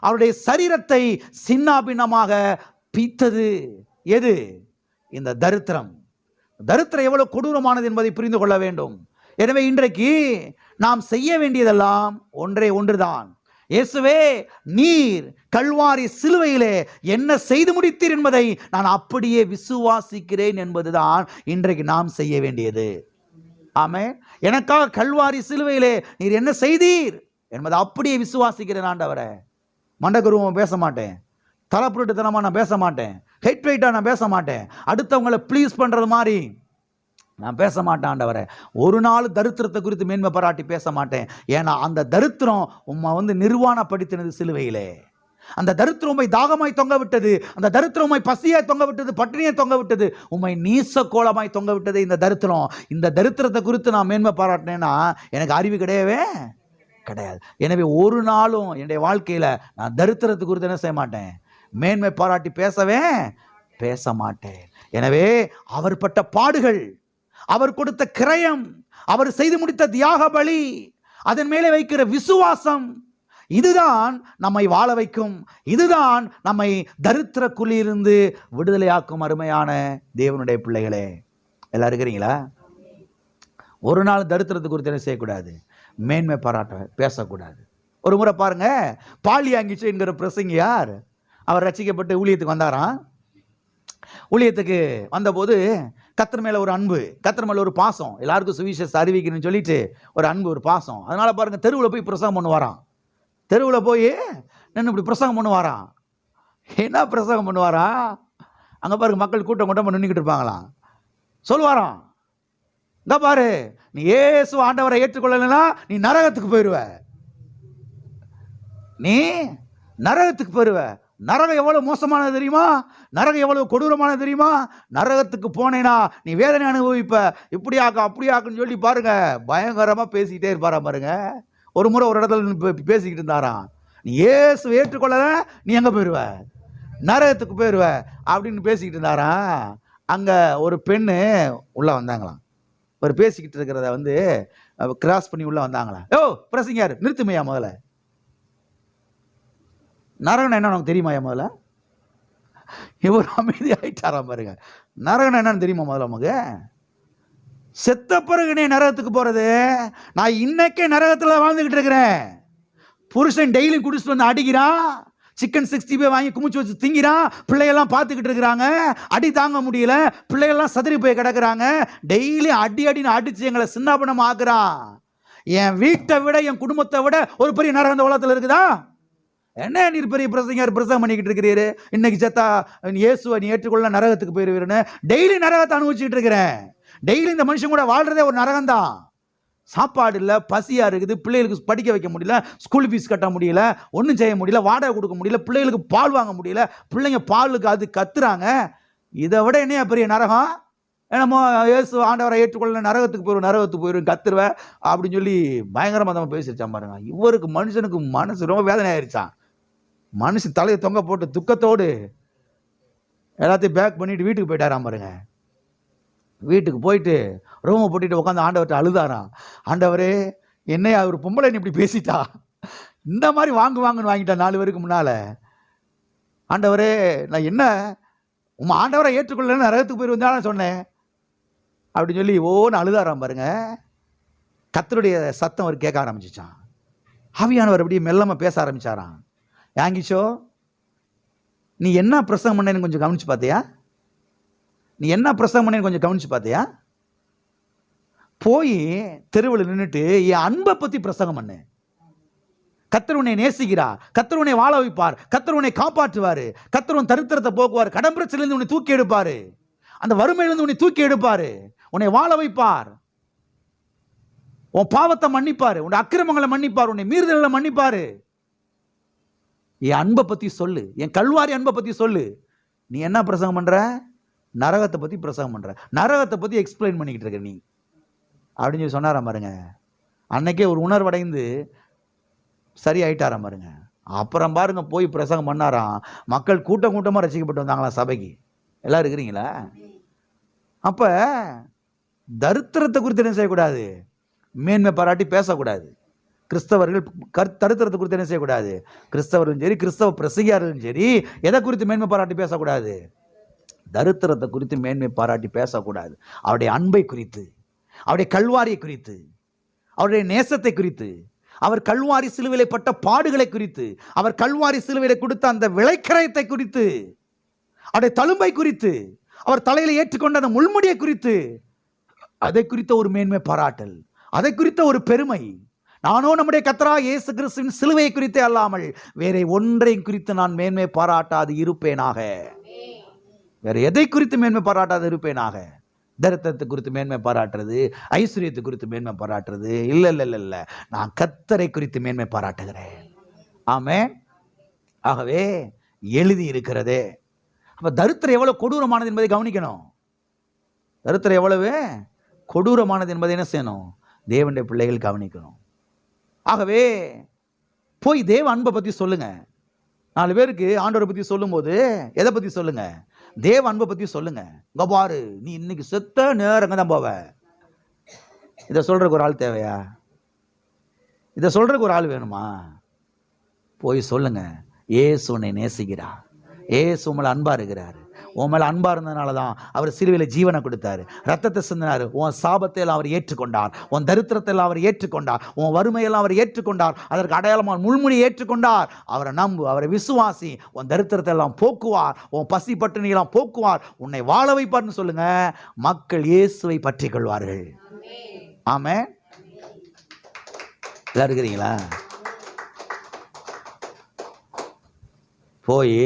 அவருடைய சரீரத்தை சின்னாபின்னமாக பீத்தது. எது? இந்த தரித்திரம். தரித்திரம் எவ்வளவு கொடூரமானது என்பதை புரிந்து கொள்ள வேண்டும். எனவே இன்றைக்கு நாம் செய்ய வேண்டியதெல்லாம் ஒன்றே ஒன்றுதான். இயேசுவே, நீர் கல்வாரி சிலுவையிலே என்ன செய்து முடித்தீர் என்பதை நான் அப்படியே விசுவாசிக்கிறேன் என்பதுதான் இன்றைக்கு நாம் செய்ய வேண்டியது. ஆமென். எனக்காக கல்வாரி சிலுவையிலே நீர் என்ன செய்தீர் என்பதை அப்படியே விசுவாசிக்கிறேன் ஆண்டவரே. மண்டகருவம் பேச மாட்டேன், தலைப்புரட்டுத்தனமா நான் பேச மாட்டேன், ஹெட் வெயிட்டா நான் பேச மாட்டேன், அடுத்தவங்களை ப்ளீஸ் பண்றது மாதிரி நான் பேச மாட்டேன் ஆண்டவரே. ஒரு நாள் தரித்திரத்தை குறித்து மேன்மை பாராட்டி பேச மாட்டேன். ஏன்னா அந்த தரித்திரம் உம்மை நிர்வாணப்படுத்தினது சிலுவையிலே. அந்த தரித்திரம் உம்மை தாகமாய் தொங்க விட்டது, அந்த தரித்திரம் உம்மை பசியாய் தொங்க விட்டது, பட்டினியை தொங்க விட்டது, உம்மை நீச கோலமாய் தொங்க விட்டது இந்த தரித்திரம். இந்த தரித்திரத்தை குறித்து நான் மேன்மை பாராட்டினேன்னா எனக்கு அறிவு கிடையவே கிடையாது. எனவே ஒரு நாளும் என்னுடைய வாழ்க்கையில நான் தரித்திரத்தை குறித்து என்ன செய்ய மாட்டேன்? மேன்மை பாராட்டி பேச மாட்டேன். எனவே அவர் பட்ட பாடுகள், அவர் கொடுத்த கிரயம், அவர் செய்து முடித்த தியாக பலி, அதன் மேலே வைக்கிற விசுவாசம், இதுதான் நம்மை வாழ வைக்கும். இதுதான் நம்மை தரித்திரக்குள்ளிருந்து விடுதலையாக்கும். அருமையான தேவனுடைய பிள்ளைகளே, எல்லாம் இருக்கிறீங்களா? ஒரு நாள் தரித்திரத்தை குறித்து என்ன செய்யக்கூடாது? மேன்மை பாராட்ட பேசக்கூடாது. ஒரு முறை பாருங்க, பாலியாங்கிச்சு என்கிற பிரசங்கியார், அவர் ரட்சிக்கப்பட்டு ஊழியத்துக்கு வந்தாராம். ஊழியத்துக்கு வந்தபோது கர்த்தர் மேல ஒரு அன்பு, கர்த்தர் மேல ஒரு பாசம், எல்லாருக்கும் சுவிசேஷம் அறிவிக்கணும்னு சொல்லிட்டு ஒரு அன்பு, ஒரு பாசம். அதனால பாருங்க, தெருவில் போய் பிரசங்கம் பண்ணுவாராம். தெருவில் போய் நின்று இப்படி பிரசங்கம் பண்ணுவாராம். என்ன பிரசங்கம் பண்ணுவாராம்? அங்கே பாருங்க, மக்கள் கூட்டம் கூட்டமாக நின்றுக்கிட்டு இருப்பாங்களாம். சொல்லுவாராம், இந்த பாரு, நீ இயேசு ஆண்டவரை ஏற்றுக்கொள்ளலைன்னா நீ நரகத்துக்கு போயிடுவ, நீ நரகத்துக்கு போயிடுவ. நரகம் எவ்வளவு மோசமானது தெரியுமா? நரகம் எவ்வளவு கொடூரமானது தெரியுமா? நரகத்துக்கு போனேனா நீ வேதனை அனுபவிப்ப, இப்படியாக்க அப்படியாக்குன்னு சொல்லி பாருங்க, பயங்கரமா பேசிக்கிட்டே இருப்பாரா பாருங்க. ஒரு முறை ஒரு இடத்துல பேசிக்கிட்டு இருந்தாராம், நீ இயேசு ஏற்றுக்கொள்ளல நீ எங்க போயிடுவ? நரகத்துக்கு போயிடுவ அப்படின்னு பேசிக்கிட்டு இருந்தாராம். அங்க ஒரு பெண்ணு உள்ள வந்தாங்களாம். ஒரு பேசிக்கிட்டு இருக்கிறத கிராஸ் பண்ணி உள்ள வந்தாங்களாம். ஓ பிரசங்கியார், நிறுத்துமையா முதல்ல, நரகன் என்ன நமக்கு தெரியுமா? முதல்ல இவர் அமைதி ஆயிட்டாராம் பாருங்க. நரகன் என்னன்னு தெரியுமா முதல்ல நமக்கு? செத்த பிறகு நீ நரகத்துக்கு போறது. நான் இன்னைக்கே நரகத்தில் வாழ்ந்துகிட்டு இருக்கிறேன். புருஷன் டெய்லி குடிச்சிட்டு வந்து அடிக்கிறான், சிக்கன் 65 வாங்கி குமிச்சு வச்சு திங்கிறான், பிள்ளையெல்லாம் பார்த்துக்கிட்டு இருக்கிறாங்க, அடி தாங்க முடியல, பிள்ளைகள்லாம் சதுரி போய் கிடக்குறாங்க, டெய்லி அடின்னு அடிச்சு எங்களை சின்னாபனம் ஆக்குறான். என் வீட்டை விட என் குடும்பத்தை விட ஒரு பெரிய நரகம் இந்த உலகத்தில் இருக்குதா? என்ன நீர் பெரிய பிரசங்கம் பண்ணிக்கிட்டு இருக்கிறீரு? இன்னைக்கு செத்தா இயேசுவை நீ ஏற்றுக்கொள்ள நரகத்துக்கு போயிருவீருன்னு டெய்லி நரகத்தை அனுபவிச்சுட்டு இருக்கிறேன். டெய்லி இந்த மனுஷன் கூட வாழ்றதே ஒரு நரகம் தான். சாப்பாடு இல்லை, பசியா இருக்குது, பிள்ளைகளுக்கு படிக்க வைக்க முடியல, ஸ்கூல் ஃபீஸ் கட்ட முடியல, ஒன்றும் செய்ய முடியல, வாடகை கொடுக்க முடியல, பிள்ளைகளுக்கு பால் வாங்க முடியல, பிள்ளைங்க பாலுக்கு அது கத்துறாங்க. இதை விட என்னையா பெரிய நரகம்? என்னமோ இயேசு ஆண்டவரை ஏற்றுக்கொள்ள நரகத்துக்கு போயிடும் கத்துருவேன் அப்படின்னு சொல்லி பயங்கரமாக தான் பேசிருச்சான் பாருங்க. இவருக்கு மனுஷனுக்கு மனசு ரொம்ப வேதனை ஆயிடுச்சான். மனுஷன் தலையை தொங்க போட்டு துக்கத்தோடு எல்லாத்தையும் பேக் பண்ணிட்டு வீட்டுக்கு போயிட்டாராம் பாருங்க. வீட்டுக்கு போயிட்டு ரூமை போட்டுட்டு உட்காந்து ஆண்டவர்கிட்ட அழுதாராம். ஆண்டவரே, என்னையா ஒரு பொம்பளை இப்படி பேசிட்டா, இந்த மாதிரி வாங்குன்னு வாங்கிட்டா 4 பேருக்கு முன்னால. ஆண்டவரே, நான் என்ன உங்க ஆண்டவரை ஏற்றுக்கொள்ள நரகத்துக்கு போயிருந்தா சொன்னேன் அப்படின்னு சொல்லி ஓன்னு அழுதாராம் பாருங்க. கர்த்தருடைய சத்தம் அவர் கேட்க ஆரம்பிச்சிச்சான். ஆவியானவர் அப்படியே மெல்லமா பேச ஆரம்பிச்சாராம். யாங்கிச்சோ, நீ என்ன பிரசங்கம் பண்ணேன்னு கொஞ்சம் கவனிச்சு பார்த்தியா? நீ என்ன பிரசங்கம் பண்ணேன்னு கொஞ்சம் கவனிச்சு பார்த்தியா? போய் தெருவில் நின்றுட்டு என் அன்பை பத்தி பிரசங்கம் பண்ணு. கர்த்தர் உன்னை நேசிக்கிறார், கர்த்தர் உன்னை வாழ வைப்பார், கர்த்தர் உன்னை காப்பாற்றுவார், கர்த்தர் உன் தரித்திரத்தை போக்குவார், கடன் பிரச்சனையிலிருந்து உன்னை தூக்கி எடுப்பாரு, அந்த வறுமையிலிருந்து உன்னை தூக்கி எடுப்பாரு, உன்னை வாழ வைப்பார், உன் பாவத்தை மன்னிப்பாரு, உன் அக்கிரமங்களை மன்னிப்பார், உன்னை மீறுதல்களை மன்னிப்பாரு. என் அன்பை பத்தி சொல்லு, என் கல்வாரி அன்பை பத்தி சொல்லு. நீ என்ன பிரசங்கம் பண்ற? நரகத்தை பத்தி பிரசங்கம் பண்ற, நரகத்தை பத்தி எக்ஸ்பிளைன் பண்ணிக்கிட்டு இருக்க நீ அப்படின்னு சொல்லி சொன்னாராம் பாருங்க. அன்னைக்கே ஒரு உணர்வடைந்து சரி ஆயிட்டாராம் பாருங்க. அப்புறம் பாருங்க போய் பிரசங்கம் பண்ணாராம். மக்கள் கூட்டம் கூட்டமா ரசிக்கப்பட்டு வந்தாங்களா சபைக்கு. எல்லாம் இருக்கிறீங்களா? அப்ப தரித்திரத்தை குறித்து என்ன செய்யக்கூடாது? மேன்மை பாராட்டி பேசக்கூடாது. கிறிஸ்தவர்கள் தரித்திரத்தை குறித்து என்ன செய்யக்கூடாது? கிறிஸ்தவர்களும் சரி, கிறிஸ்தவ பிரசங்கியார்களும் சரி, எதை குறித்து மேன்மை பாராட்டி பேசக்கூடாது? தரித்திரத்தை குறித்து மேன்மை பாராட்டி பேசக்கூடாது. அவருடைய அன்பை குறித்து, அவருடைய கல்வாரியை குறித்து, அவருடைய நேசத்தை குறித்து, அவர் கல்வாரி சிலுவையிலே பட்ட பாடுகளை குறித்து, அவர் கல்வாரி சிலுவையிலே கொடுத்த அந்த விளைக்கரையத்தை குறித்து, அவருடைய தழும்பை குறித்து, அவர் தலையில ஏற்றுக்கொண்ட அந்த முள்முடியை குறித்து, அதை குறித்த ஒரு மேன்மை பாராட்டல், அதை குறித்த ஒரு பெருமை. நானோ நம்முடைய கர்த்தராகிய இயேசு கிறிஸ்துவின் சிலுவையை குறித்தே அல்லாமல் வேற ஒன்றையும் குறித்து நான் மேன்மை பாராட்டாது இருப்பேனாக. வேற எதை குறித்து மேன்மை பாராட்டாது இருப்பேனாக? தரித்திரத்தை குறித்து மேன்மை பாராட்டுறது, ஐஸ்வர்யத்தை குறித்து மேன்மை பாராட்டுறது இல்ல இல்ல இல்ல இல்ல. நான் கர்த்தரை குறித்து மேன்மை பாராட்டுகிறேன். ஆமென். ஆகவே எழுதி இருக்கிறதே. அப்ப தரித்திரம் எவ்வளவு கொடூரமானது என்பதை கவனிக்கணும். தரித்திரம் எவ்வளவு கொடூரமானது என்பதை என்ன செய்யணும்? தேவனுடைய பிள்ளைகள் கவனிக்கணும். ஆகவே போய் தேவ அன்பை பத்தி சொல்லுங்க. 4 பேருக்கு ஆண்டவரை பத்தி சொல்லும் போது எதை பத்தி சொல்லுங்க? தேவ அன்பை பத்தி சொல்லுங்க. இங்க பாரு, நீ இன்னைக்கு செத்த நேரங்க தான் போவ. இதை சொல்றதுக்கு ஒரு ஆள் தேவையா? இதை சொல்றதுக்கு ஒரு ஆள் வேணுமா? போய் சொல்லுங்க. ஏசு உன்னை நேசிக்கிறார், ஏசு உங்களை அன்பா இருக்கிறாரு. உன் மேல அன்பா இருந்ததுனால தான் அவர் சிலுவையில ஜீவனை கொடுத்தாரு, ரத்தத்தை சிந்தினாரு. உன் சாபத்தை எல்லாம் அவர் ஏற்றுக்கொண்டார், உன் தரித்திரத்தை எல்லாம் அவர் ஏற்றுக்கொண்டார், உன் வறுமையெல்லாம் அவர் ஏற்றுக்கொண்டார், அதற்கு அடையாளமான முள்முடி ஏற்றுக்கொண்டார். அவரை நம்பு, அவரை விசுவாசி, உன் தரித்திரத்தை எல்லாம் போக்குவார், உன் பசி பட்டினி எல்லாம் போக்குவார், உன்னை வாழ வைப்பார்னு சொல்லுங்க. மக்கள் இயேசுவை பற்றி கொள்வார்கள். ஆமென். எல்லாம் இருக்கிறீங்களா? போய்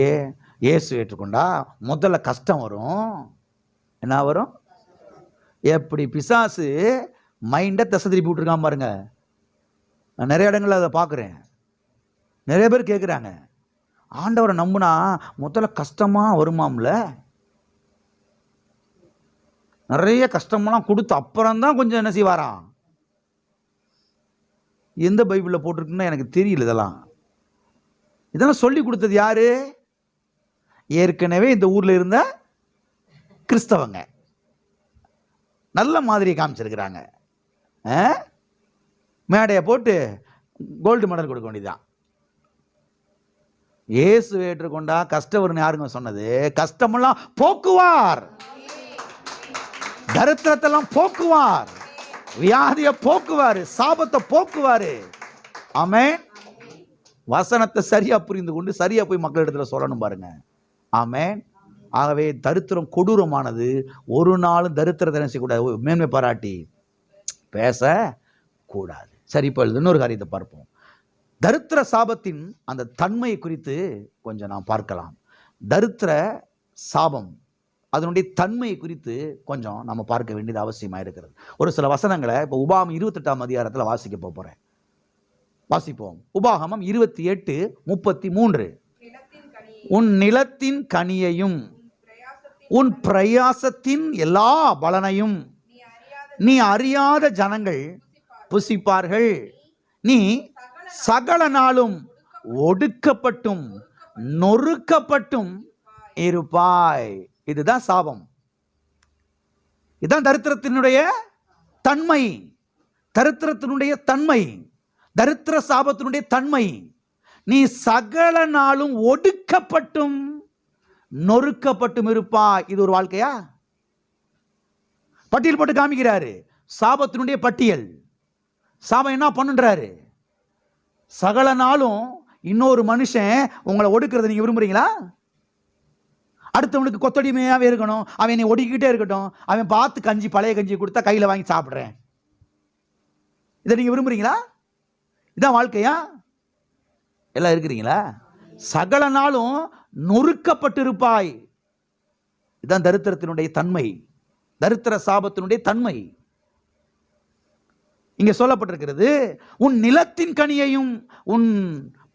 இயேசு ஏற்றுக்கொண்டா முதல்ல கஷ்டம் வரும். என்ன வரும்? எப்படி பிசாசு மைண்டை திசை திருப்பி விட்டுருக்கான் பாருங்க. நான் நிறைய இடங்கள்ல அதை பார்க்குறேன். நிறைய பேர் கேட்குறாங்க, ஆண்டவரை நம்புனா முதல்ல கஷ்டமா வருமாம்ல, நிறைய கஷ்டமெல்லாம் கொடுத்து அப்புறம்தான் கொஞ்சம் என்ன செய்வாராம். எந்த பைபிளில் போட்டிருக்குன்னு எனக்கு தெரியல. இதெல்லாம் சொல்லி கொடுத்தது யாரு? ஏற்கனவே இந்த ஊர்ல இருந்த கிறிஸ்தவங்க நல்ல மாதிரியை காமிச்சிருக்கிறாங்க. மேடையை போட்டு கோல்டு மெடல் கொடுக்க வேண்டியதுதான். இயேசு ஏற்றுக்கொண்டா கஷ்டம் வரும்னு யாருங்க சொன்னது? கஷ்டமெல்லாம் போக்குவார், தரித்திரத்தெல்லாம் போக்குவார், வியாதியை போக்குவார், சாபத்தை போக்குவார். ஆமென். வசனத்தை சரியா புரிந்து கொண்டு சரியா போய் மக்களிடத்துல சொல்லணும் பாருங்க. ஆமென். ஆகவே தரித்திரம் கொடூரமானது. ஒரு நாளும் தரித்திரத்தை செய்யக்கூடாது, மேன்மை பாராட்டி பேசக்கூடாது. சரி, இப்போ இன்னொரு காரியத்தை பார்ப்போம். தரித்திர சாபத்தின் அந்த தன்மையை குறித்து கொஞ்சம் நாம் பார்க்கலாம். தரித்திர சாபம் அதனுடைய தன்மையை குறித்து கொஞ்சம் நம்ம பார்க்க வேண்டியது அவசியமாக இருக்கிறது. ஒரு சில வசனங்களை இப்போ உபாகமம் 28ஆம் அதிகாரத்தில் வாசிக்க போகிறேன். வாசிப்போம். உபாகமம் 28:33. உன் நிலத்தின் கனியையும் உன் பிரயாசத்தின் எல்லா பலனையும் நீ அறியாத ஜனங்கள் புசிப்பார்கள். நீ சகல நாளும் ஒடுக்கப்பட்டும் நொறுக்கப்பட்டும் இருப்பாய். இதுதான் சாபம். இதுதான் தரித்திரத்தினுடைய தன்மை. தரித்திரத்தினுடைய தன்மை, தரித்திர சாபத்தினுடைய தன்மை. நீ சகல நாளும் ஒடுக்கப்பட்டும் நொறுக்கப்பட்டும் இருப்பாய். இது ஒரு வாழ்க்கையா? பட்டியல் போட்டு காமிக்கிறாரு. சாபத்தினுடைய பட்டியல். சாபம் என்ன பண்ணுன்றாரு? சகல நாளும் இன்னொரு மனுஷன் உங்களை ஒடுக்கிறத நீங்க விரும்புறீங்களா? அடுத்தவனுக்கு கொத்தடிமையாவே இருக்கணும், அவன் என்னை ஒடுக்கிட்டே இருக்கட்டும், அவன் பார்த்து கஞ்சி பழைய கஞ்சி கொடுத்தா கையில வாங்கி சாப்பிடுறேன், இதை நீங்க விரும்புறீங்களா? இதான் வாழ்க்கையா? எல்லாம் இருக்கிறீங்களா? சகல நாளும் நொறுக்கப்பட்டிருப்பாய். இதான் தரித்திரத்தினுடைய தன்மை, தரித்திர சாபத்தினுடைய தன்மை. இங்க சொல்லப்பட்டிருக்கிறது, உன் நிலத்தின் கனியையும் உன்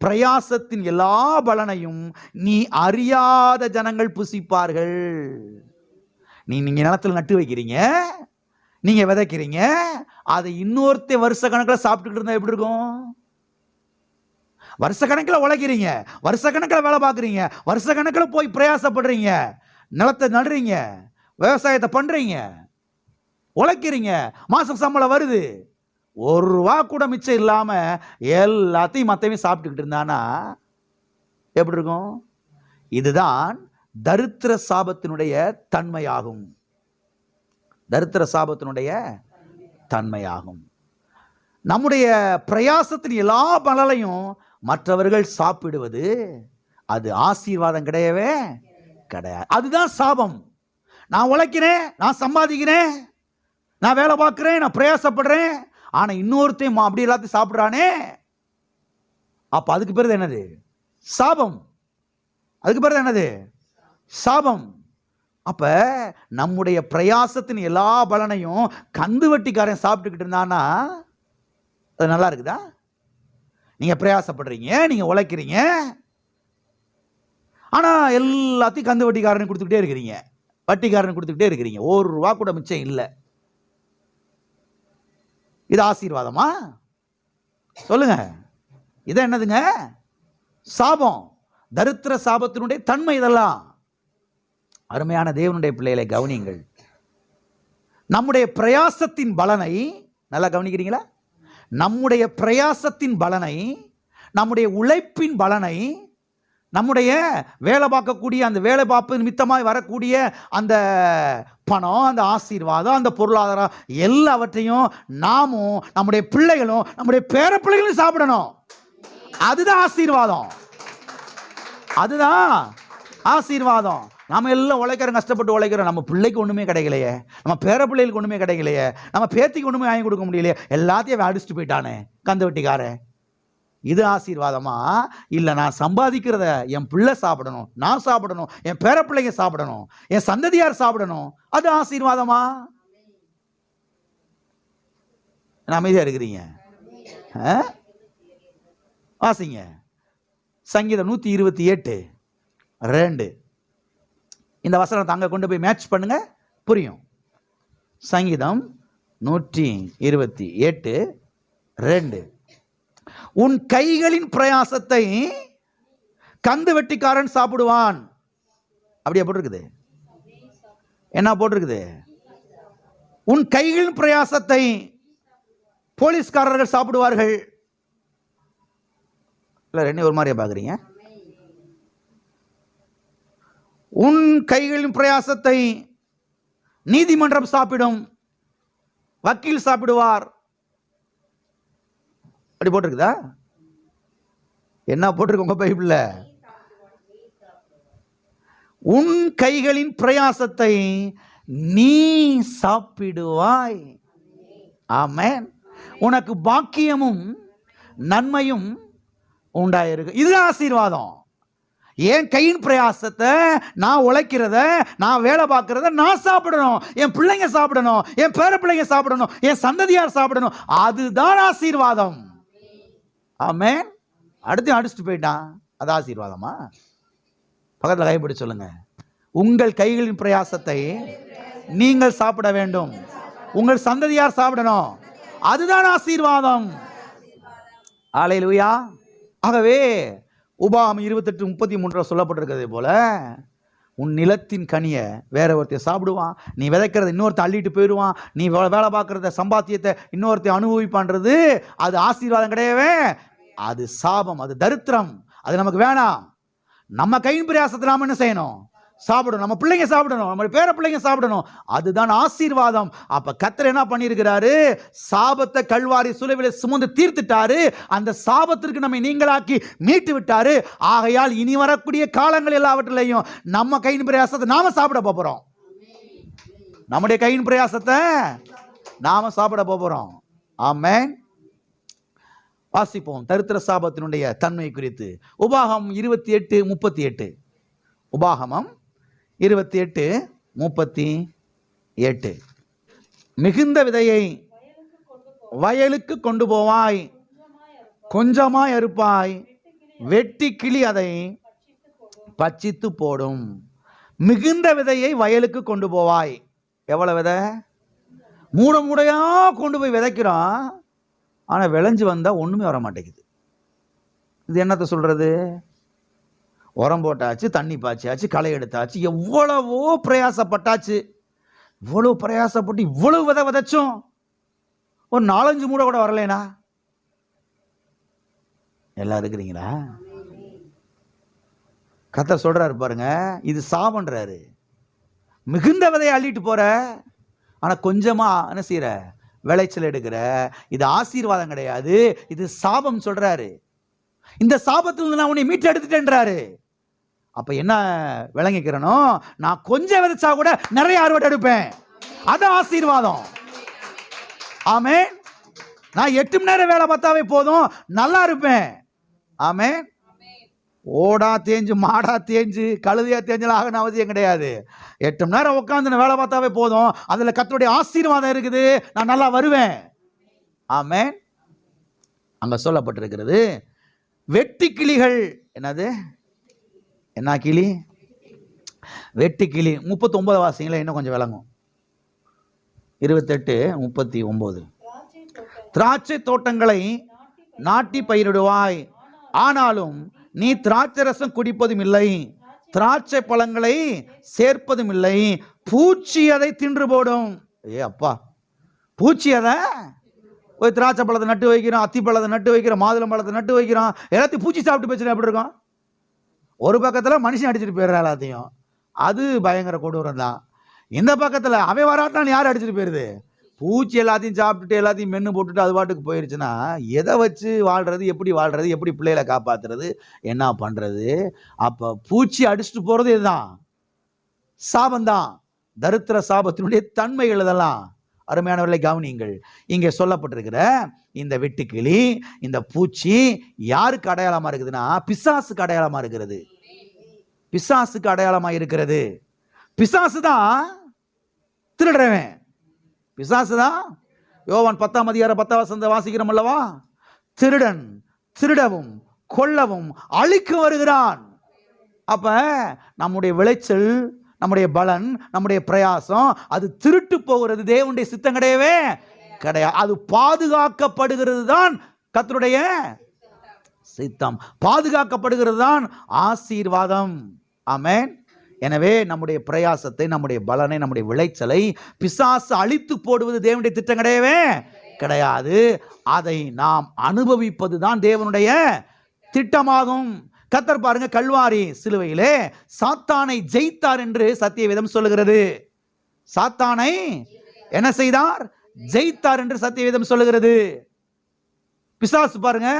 பிரயாசத்தின் எல்லா பலனையும் நீ அறியாத ஜனங்கள் புசிப்பார்கள். நீங்க நிலத்தில் நட்டு வைக்கிறீங்க, நீங்க விதைக்கிறீங்க, அதை இன்னொருத்த வருஷ கணக்கில் சாப்பிட்டுக்கிட்டு இருந்தா எப்படி இருக்கும்? வருஷ கணக்கில் உழைக்கிறீங்க, வருஷ கணக்கில் வேலை பார்க்குறீங்க, வருஷ கணக்கில் போய் பிரயாசப்படுறீங்க, நிலத்தை நடுறீங்க, விவசாயத்தை பண்றீங்க, உழைக்கிறீங்க, மாசம் சம்பளம் வருது, ஒரு ரூபா கூட மிச்சம் இல்லாம எல்லாத்தையும் மற்றவங்க சாப்பிட்டுக்கிட்டு இருந்தானா எப்படி இருக்கும்? இதுதான் தரித்திர சாபத்தினுடைய தன்மையாகும். தரித்திர சாபத்தினுடைய தன்மையாகும். நம்முடைய பிரயாசத்தின் எல்லா பலனையும் மற்றவர்கள் சாப்பிடுவது அது ஆசீர்வாதம் கிடையவே கிடையாது. அதுதான் சாபம். நான் உழைக்கிறேன், நான் சம்பாதிக்கிறேன், நான் வேலை பார்க்கிறேன், நான் பிரயாசப்படுறேன், ஆனா இன்னொருத்தையும் அப்படி எல்லாத்தையும் சாப்பிடுறானே, அப்ப அதுக்கு பேர் என்னது? சாபம். அதுக்கு பேர் என்னது? சாபம். அப்ப நம்முடைய பிரயாசத்தின் எல்லா பலனையும் கந்து வட்டிக்காரன் சாப்பிட்டுக்கிட்டு இருந்தானா அது நல்லா இருக்குதா? நீங்க பிரயாசப்படுறீங்க, நீங்க உழைக்கிறீங்க, ஆனா எல்லாத்தையும் கந்து வட்டிக்காரனுக்கு கொடுத்துக்கிட்டே இருக்கிறீங்க, வட்டிக்காரனுக்கு கொடுத்துக்கிட்டே இருக்கிறீங்க, ஒரு ரூபா கூட மிச்சம் இல்லை. இது ஆசீர்வாதமா? சொல்லுங்க. இது என்னதுங்க? சாபம். தரித்திர சாபத்தினுடைய தன்மை இதெல்லாம். அருமையான தேவனுடைய பிள்ளைகளை கவனியுங்கள். நம்முடைய பிரயாசத்தின் பலனை நல்லா கவனிக்கிறீங்களா? நம்முடைய பிரயாசத்தின் பலனை, நம்முடைய உழைப்பின் பலனை, நம்முடைய வேலை பார்க்கக்கூடிய அந்த வேலை பார்ப்பு நிமித்தமாய் வரக்கூடிய அந்த பணம், அந்த ஆசீர்வாதம், அந்த பொருளாதாரம் எல்லாவற்றையும் நாமும் நம்முடைய பிள்ளைகளும் நம்முடைய பேர பிள்ளைகளும் சாப்பிடணும். அதுதான் ஆசீர்வாதம். அதுதான் ஆசீர்வாதம். நம்ம எல்லாம் உழைக்கிறோம், கஷ்டப்பட்டு உழைக்கிறோம், நம்ம பிள்ளைக்கு ஒண்ணுமே கிடைக்கலையே, நம்ம பேர பிள்ளைகளுக்கு ஒண்ணுமே கிடைக்கலையே, நம்ம பேத்திக்கு ஒண்ணுமே வாங்கி கொடுக்க முடியலையே, எல்லாத்தையும் அடிச்சுட்டு போயிட்டானே கந்து வெட்டிக்காரன். இது ஆசீர்வாதமா? இல்ல நான் சம்பாதிக்கிறத என் பிள்ளை சாப்பிடணும், நான் சாப்பிடணும், என் பேர பிள்ளைங்க சாப்பிடணும், என் சந்ததியார் சாப்பிடணும், அது ஆசீர்வாதமா? அமைதியா இருக்கிறீங்க? வாசிங்க சங்கீதம் 128:2. இந்த வசனத்தை அங்க கொண்டு போய் மேட்ச் பண்ணுங்க, புரியும். சங்கீதம் 128:2. உன் கைகளின் பிரயாசத்தை கந்து வெட்டிக்காரன் சாப்பிடுவான். அப்படியே போட்டிருக்குது. என்ன போட்டிருக்குது? உன் கைகளின் பிரயாசத்தை போலீஸ்காரர்கள் சாப்பிடுவார்கள். இல்ல ரெண்டு ஒரு மாதிரியா பாக்குறீங்க? உன் கைகளின் பிரயாசத்தை நீதிமன்றம் சாப்பிடும், வக்கீல் சாப்பிடுவார். அப்படி போட்டிருக்குதா? என்ன போட்டிருக்கு உங்க பைபிள்ல? உன் கைகளின் பிரயாசத்தை நீ சாப்பிடுவாய். ஆமென். உனக்கு பாக்கியமும் நன்மையும் உண்டாயிருக்கு. இது ஆசீர்வாதம். என் கையின் பிரயாசத்தை, நான் உழைக்கிறத, நான் வேலை பார்க்கிறத நான் சாப்பிடணும், என் பிள்ளைங்க சாப்பிடணும், என் பேர பிள்ளைங்க சாப்பிடணும், என் சந்ததியார் சாப்பிடணும். அதுதான் ஆசீர்வாதம். ஆமென். அடுத்து அடிச்சுட்டு போயிட்டான், அது ஆசீர்வாதமா? பக்கத்தில் கைப்பிடி சொல்லுங்க. உங்கள் கைகளின் பிரயாசத்தை நீங்கள் சாப்பிட வேண்டும், உங்கள் சந்ததியார் சாப்பிடணும், அதுதான் ஆசீர்வாதம். அல்லேலூயா. ஆகவே உபாகம் 28:33 சொல்லப்பட்டிருக்கிறது போல, உன் நிலத்தின் கனியை வேற ஒருத்தர் சாப்பிடுவான், நீ விதைக்கிறத இன்னொருத்தர் அள்ளிட்டு போயிடுவான், நீ வேலை பார்க்கறத சம்பாத்தியத்தை இன்னொருத்தர் அனுபவிப்பான்றது அது ஆசீர்வாதம் கிடையவே, அது சாபம், அது தரித்திரம், அது நமக்கு வேணாம். நம்ம கையின் பிரயாசத்தை நாம என்ன செய்யணும்? சாப்பிடணும், நம்ம பிள்ளைங்க சாப்பிடணும், நம்ம பேர பிள்ளைங்க சாப்பிடணும். அதுதான் ஆசீர்வாதம். அப்ப கர்த்தர் என்ன பண்ணியிருக்கிறாரு? சாபத்தை கல்வாரி சிலுவையிலே சுமந்து தீர்த்துட்டாரு. அந்த சாபத்திற்கு நம்மை நீங்களாக்கி மீட்டு விட்டாரு. ஆகையால் இனி வரக்கூடிய காலங்கள் எல்லாவற்றிலையும் நம்ம கையின் பிரயாசத்தை நாம சாப்பிட போறோம். நம்முடைய கையின் பிரயாசத்தை நாம சாப்பிட போறோம். ஆமென். வாசிப்போம் தரித்திர சாபத்தினுடைய தன்மை குறித்து. உபாகமம் 28:38. உபாகமம் 28:38. மிகுந்த விதையை வயலுக்கு கொண்டு போவாய், கொஞ்சமாய் அறுப்பாய், வெட்டி கிளி அதை பட்சித்து போடும். மிகுந்த விதையை வயலுக்கு கொண்டு போவாய். எவ்வளவு விதை? மூட மூடையா கொண்டு போய் விதைக்கிறோம். ஆனால் விளைஞ்சு வந்தால் ஒன்றுமே வர மாட்டேங்குது. இது என்னத்தை சொல்கிறது? உரம் போட்டாச்சு, தண்ணி பாய்ச்சியாச்சு, களை எடுத்தாச்சு, எவ்வளவோ பிரயாசப்பட்டாச்சு. இவ்வளவு பிரயாசப்பட்டு இவ்வளவு விதை விதைச்சோம், ஒரு 4-5 மூடை கூட வரலேனா? எல்லாம் இருக்கிறீங்களா? கர்த்தர் சொல்றாரு பாருங்க, இது சாபன்றாரு. மிகுந்த விதையை அள்ளிட்டு போற, ஆனால் கொஞ்சமா என்ன செய்யற? விளைச்சல் எடுக்கிற. இது ஆசீர்வாதம் கிடையாது, இது சாபம் சொல்றாரு. இந்த சாபத்தில் நான் உன்னை மீட்டு எடுத்துட்டேன்றாரு. அப்ப என்ன விளங்கிக்கிறனோ? நான் கொஞ்சம் விதைச்சா கூட நிறைய அறுவடை எடுப்பேன். அது ஆசீர்வாதம். ஆமென். நான் 8 மணி நேரம் வேலை பார்த்தாவே போதும், நல்லா இருப்பேன். ஆமென். ஓடா தேஞ்சு மாடா தேஞ்சு கழுதையா தேஞ்சலாம் ஆகணும் அவசியம் கிடையாது. 8 மணி நேரம் உட்காந்து வேலை பார்த்தாவே போதும், அதுல கர்த்தருடைய ஆசீர்வாதம் இருக்குது, நான் நல்லா வருவேன். ஆமென். அங்க சொல்லப்பட்டிருக்கிறது வெட்டி கிளிகள். என்னது? என்ன கிளி? வெட்டி கிளி. 39 வாசிங்களே, இன்னும் கொஞ்சம் விளங்கும். 28:39. திராட்சை தோட்டங்களை நாட்டி பயிரிடுவாய், ஆனாலும் நீ திராட்சை ரசம் குடிப்பதும் இல்லை, திராட்சை பழங்களை சேர்ப்பதும் இல்லை, பூச்சி அதை தின்று போடும். ஏ அப்பா, பூச்சி அதை போய் திராட்சை பழத்தை நட்டு வைக்கிறோம், அத்தி பழத்தை நட்டு வைக்கிறோம், மாதுளம் பழத்தை நட்டு வைக்கிறோம், எல்லாத்தையும் பூச்சி சாப்பிட்டு போச்சுன்னா எப்படி இருக்கும்? ஒரு பக்கத்தில் மனுஷன் அடிச்சுட்டு போயிடுற எல்லாத்தையும், அது பயங்கர கொடூரம் தான். இந்த பக்கத்தில் அவன் வராட்டான் யார் அடிச்சுட்டு போயிடுது? பூச்சி எல்லாத்தையும் சாப்பிட்டுட்டு எல்லாத்தையும் மென்று போட்டுட்டு அது பாட்டுக்கு போயிடுச்சுன்னா எதை வச்சு வாழ்றது? எப்படி வாழ்றது? எப்படி பிள்ளைகளை காப்பாற்றுறது? என்ன பண்ணுறது? அப்போ பூச்சி அடிச்சுட்டு போகிறது இதுதான், சாபந்தான். தரித்திர சாபத்தினுடைய தன்மைகள் இதெல்லாம். அருமையானவர்களை கவனியுங்கள். இங்கே சொல்லப்பட்டிருக்கிற இந்த வெட்டுக்கிளி, இந்த பூச்சி யாருக்கு அடையாளமாக இருக்குதுன்னா பிசாசுக்கு அடையாளமாக இருக்கிறது. பிசாசுக்கு அடையாளமாக இருக்கிறது. பிசாசு தான் திருடுறவன். பிசாசு தான். யோவான் 10:10 வாசிக்கிறோம் அல்லவா? திருடன் திருடவும் கொல்லவும் அழிக்க வருகிறான். அப்ப நம்முடைய விளைச்சல், நம்முடைய பலன், நம்முடைய பிரயாசம் அது திருட்டு போகிறது. தேவனுடைய சித்தம் கிடையவே கிடையாது. அது பாதுகாக்கப்படுகிறது தான் கர்த்தருடைய சித்தம். பாதுகாக்கப்படுகிறது தான் ஆசீர்வாதம். ஆமென். எனவே நம்முடைய பிரயாசத்தை, நம்முடைய பலனை, நம்முடைய விளைச்சலை பிசாசு அழித்து போடுவது தேவனுடைய திட்டம் கிடையவே கிடையாது. அதை நாம் அனுபவிப்பது தான் தேவனுடைய திட்டமாகும். கர்த்தர் பாருங்க, கல்வாரி சிலுவையிலே சாத்தானை ஜெயித்தார் என்று சத்தியவேதம் சொல்லுகிறது. சாத்தானை என்ன செய்தார்? ஜெயித்தார் என்று சத்தியவேதம் சொல்லுகிறது. பிசாசு பாருங்க,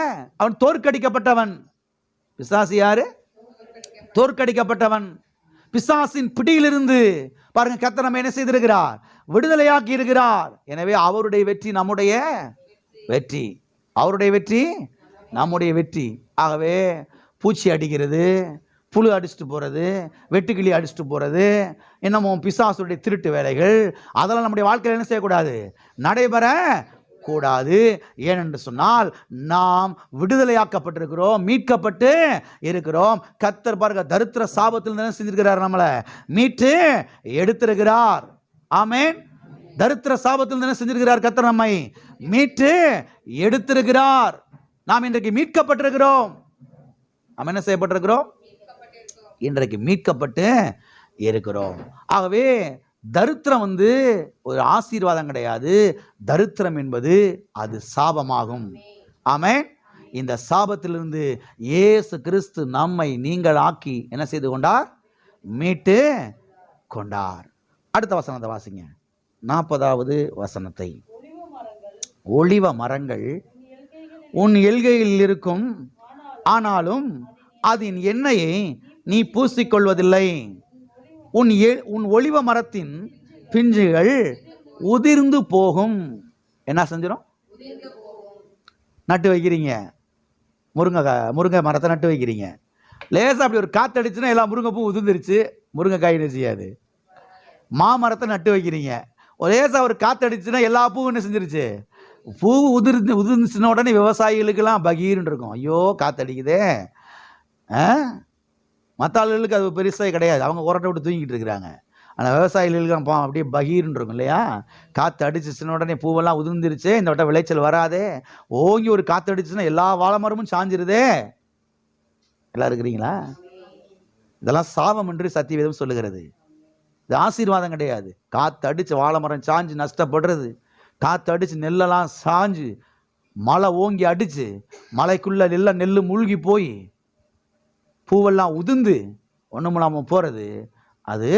அவன் தோற்கடிக்கப்பட்டவன். பிசாசு யாரு? தோற்கடிக்கப்பட்டவன். பிசாசின் பிடியிலிருந்து பாருங்க கர்த்தர் நம்ம என்ன செய்திருக்கிறார்? விடுதலையாக்கி இருக்கிறார். எனவே அவருடைய வெற்றி நம்முடைய வெற்றி, அவருடைய வெற்றி நம்முடைய வெற்றி. ஆகவே பூச்சி அடிக்கிறது, புழு அடிச்சுட்டு போகிறது, வெட்டுக்கிளி அடிச்சுட்டு போகிறது, இன்னமும் பிசாசுடைய திருட்டு வேலைகள், அதெல்லாம் நம்முடைய வாழ்க்கையில் என்ன செய்யக்கூடாது? நடைபெற கூடாது. ஏனென்று சொன்னால் நாம் விடுதலையாக்கப்பட்டிருக்கிறோம், மீட்கப்பட்டு இருக்கிறோம். கர்த்தர் பாருங்க, தரித்திர சாபத்தில் என்ன செஞ்சிருக்கிறார்? நம்மளை மீட்டு எடுத்திருக்கிறார். ஆமென். தரித்திர சாபத்தில் என்ன செஞ்சிருக்கிறார்? கர்த்தர் நம்மை மீட்டு எடுத்திருக்கிறார். நாம் இன்றைக்கு மீட்கப்பட்டிருக்கிறோம். நாம் என்ன செய்யப்பட்டிருக்கிறோம்? இன்றைக்கு மீட்கப்பட்டு இருக்கிறோம். ஆகவே தரித்திரம் ஒரு ஆசீர்வாதம் கிடையாது. தரித்திரம் என்பது அது சாபமாகும். ஆமென். இந்த சாபத்திலிருந்து இயேசு கிறிஸ்து நம்மை நீங்கள் ஆக்கி என்ன செய்து கொண்டார்? மீட்டு கொண்டார். அடுத்த வசனத்தை வாசிங்க, 40வது வசனத்தை. ஒலிவ மரங்கள் உன் எல்கையில் இருக்கும், ஆனாலும் அதன் எண்ணெயை நீ பூசிக்கொள்வதில்லை. உன் ஒலிவ மரத்தின் பிஞ்சுகள் உதிர்ந்து போகும். என்ன செஞ்சிடும்? நட்டு வைக்கிறீங்க, முருங்கை மரத்தை நட்டு வைக்கிறீங்க. லேசாக அப்படி ஒரு காற்றடிச்சுன்னா எல்லா முருங்கைப்பூ உதிர்ந்துருச்சு, முருங்கைக்காய் என்ன செய்யாது. மாமரத்தை நட்டு வைக்கிறீங்க, லேசாக ஒரு காற்றடிச்சுன்னா எல்லா பூவும் என்ன செஞ்சிருச்சு, பூ உதிர்ந்துச்சுன்னா உடனே விவசாயிகளுக்கெல்லாம் பகீர்னு இருக்கும். ஐயோ காற்றடிக்குதே. மற்ற ஆளுகளுக்கு அது பெருசாக கிடையாது, அவங்க உரட்டை விட்டு தூங்கிட்டு இருக்கிறாங்க. ஆனால் விவசாயிகளுக்கு அப்படியே பகீர்னு இருக்கும் இல்லையா. காற்று அடிச்சிச்சுன்னா உடனே பூவெல்லாம் உதிர்ந்துருச்சு, இந்த வட்டம் விளைச்சல் வராதே. ஓங்கி ஒரு காற்று அடிச்சுன்னா எல்லா வாழை மரமும் சாஞ்சிருதே. எல்லாம் இருக்கிறீங்களா? இதெல்லாம் சாபம் என்று சத்தியவேதம் சொல்லுகிறது. இது ஆசீர்வாதம் கிடையாது. காற்று அடிச்சு வாழை மரம் சாஞ்சு நஷ்டப்படுறது, காற்று அடிச்சு நெல்லெல்லாம் சாஞ்சு மழை ஓங்கி அடிச்சு மலைக்குள்ள எல்லாம் நெல் மூழ்கி போய் பூவெல்லாம் உதிர்ந்து ஒன்றும் இல்லாமல் போறது, அது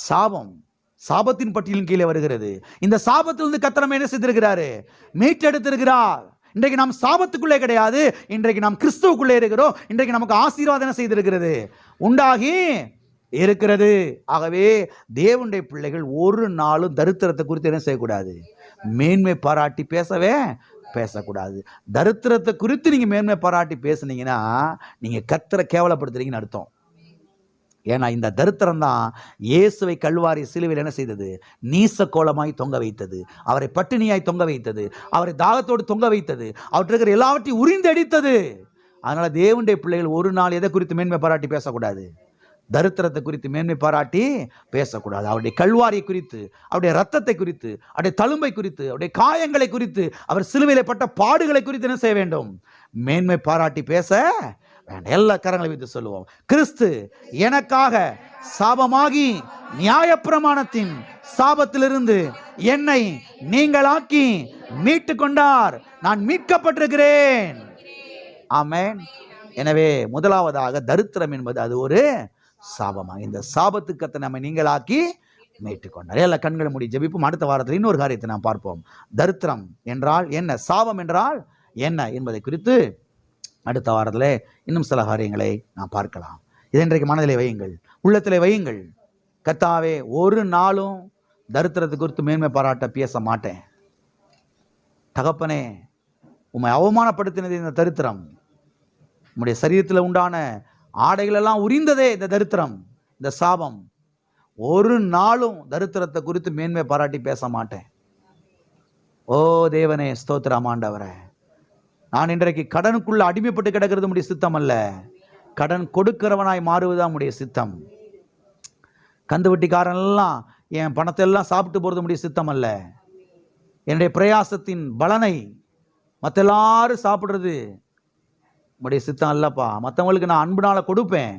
சாபம். சாபத்தின் பட்டியலின் கீழே வருகிறது. இந்த சாபத்திலிருந்து கர்த்தர் என்ன செய்திருக்கிறாரு? மீட்டெடுத்திருக்கிறார். இன்றைக்கு நாம் சாபத்துக்குள்ளே கிடையாது, இன்றைக்கு நாம் கிறிஸ்துவுக்குள்ளே இருக்கிறோம். இன்றைக்கு நமக்கு ஆசீர்வாதம் செய்திருக்கிறது, உண்டாகி இருக்கிறது. ஆகவே தேவனுடைய பிள்ளைகள் ஒரு நாளும் தரித்திரத்தை குறித்து என்ன செய்யக்கூடாது? மேன்மை பாராட்டி பேசக்கூடாது. தரித்திரத்தை குறித்து நீங்க மேன்மை பாராட்டி பேசுனீங்கன்னா நீங்க கர்த்தரை கேவலப்படுத்துறீங்கன்னு அர்த்தம். ஏன்னா இந்த தரித்திரம் தான் இயேசுவை கல்வாரி சிலுவையில் என்ன செய்தது? நீச கோலமாய் தொங்க வைத்தது, அவரை பட்டினியாய் தொங்க வைத்தது, அவரை தாகத்தோடு தொங்க வைத்தது, அவற்றில் இருக்கிற எல்லாவற்றையும் உரிந்தடித்தது. அதனால தேவனுடைய பிள்ளைகள் ஒரு நாள் எதை குறித்து மேன்மை பாராட்டி பேசக்கூடாது? தரித்திரத்தை குறித்து மேன்மை பாராட்டி பேசக்கூடாது. அவருடைய கல்வாரியை குறித்து, அவருடைய ரத்தத்தை குறித்து, அவருடைய தழும்பை குறித்து, அவருடைய காயங்களை குறித்து, அவர் சிலுவையிலே பட்ட பாடுகளை குறித்து என்ன செய்ய வேண்டும்? மேன்மை பாராட்டி பேச வேண்டாம். எல்லா கரங்களை வைத்து சொல்லுவோம், கிறிஸ்து எனக்காக சாபமாகி நியாயப்பிரமாணத்தின் சாபத்திலிருந்து என்னை நீங்களாக்கி மீட்டு கொண்டார். நான் மீட்கப்பட்டிருக்கிறேன். ஆமென். எனவே முதலாவதாக தரித்திரம் என்பது அது ஒரு சாபமாக, இந்த சாபத்துக்கு கர்த்தர் நம்மை நீங்களாக்கி மீட்டுக்கொண்டார். எல்லா கண்களை மூடி ஜெபிப்போம். அடுத்த வாரத்தில் இன்னொரு காரியத்தை நாம் பார்ப்போம். தரித்திரம் என்றால் என்ன, சாபம் என்றால் என்ன என்பதை குறித்து அடுத்த வாரத்தில் இன்னும் சில காரியங்களை நாம் பார்க்கலாம். இதை இன்றைக்கு மனதிலே வையுங்கள், உள்ளத்திலே வையுங்கள். கர்த்தாவே, ஒரு நாளும் தரித்திரத்தை குறித்து மேன்மை பாராட்ட பேச மாட்டேன். தகப்பனே, உம்மை அவமானப்படுத்தினது இந்த தரித்திரம். உம்முடைய சரீரத்தில் உண்டான ஆடைகளெல்லாம் உரிந்ததே இந்த தரித்திரம், இந்த சாபம். ஒரு நாளும் தரித்திரத்தை குறித்து மேன்மை பாராட்டி பேச மாட்டேன். ஓ தேவனே, ஸ்தோத்திரம் ஆண்டவரே. நான் இன்றைக்கு கடனுக்குள்ள அடிமைப்பட்டு கிடக்கிறது உம்முடைய சித்தம் அல்ல, கடன் கொடுக்கிறவனாய் மாறுவதுதான் உம்முடைய சித்தம். கந்து வட்டிக்காரன் எல்லாம் என் பணத்தை எல்லாம் சாப்பிட்டு போறது உம்முடைய சித்தம் அல்ல. என்னுடைய பிரயாசத்தின் பலனை மற்ற எல்லாரும் சாப்பிடுறது உம்முடைய சித்தம் அல்லப்பா. மற்றவங்களுக்கு நான் அன்புனால கொடுப்பேன்,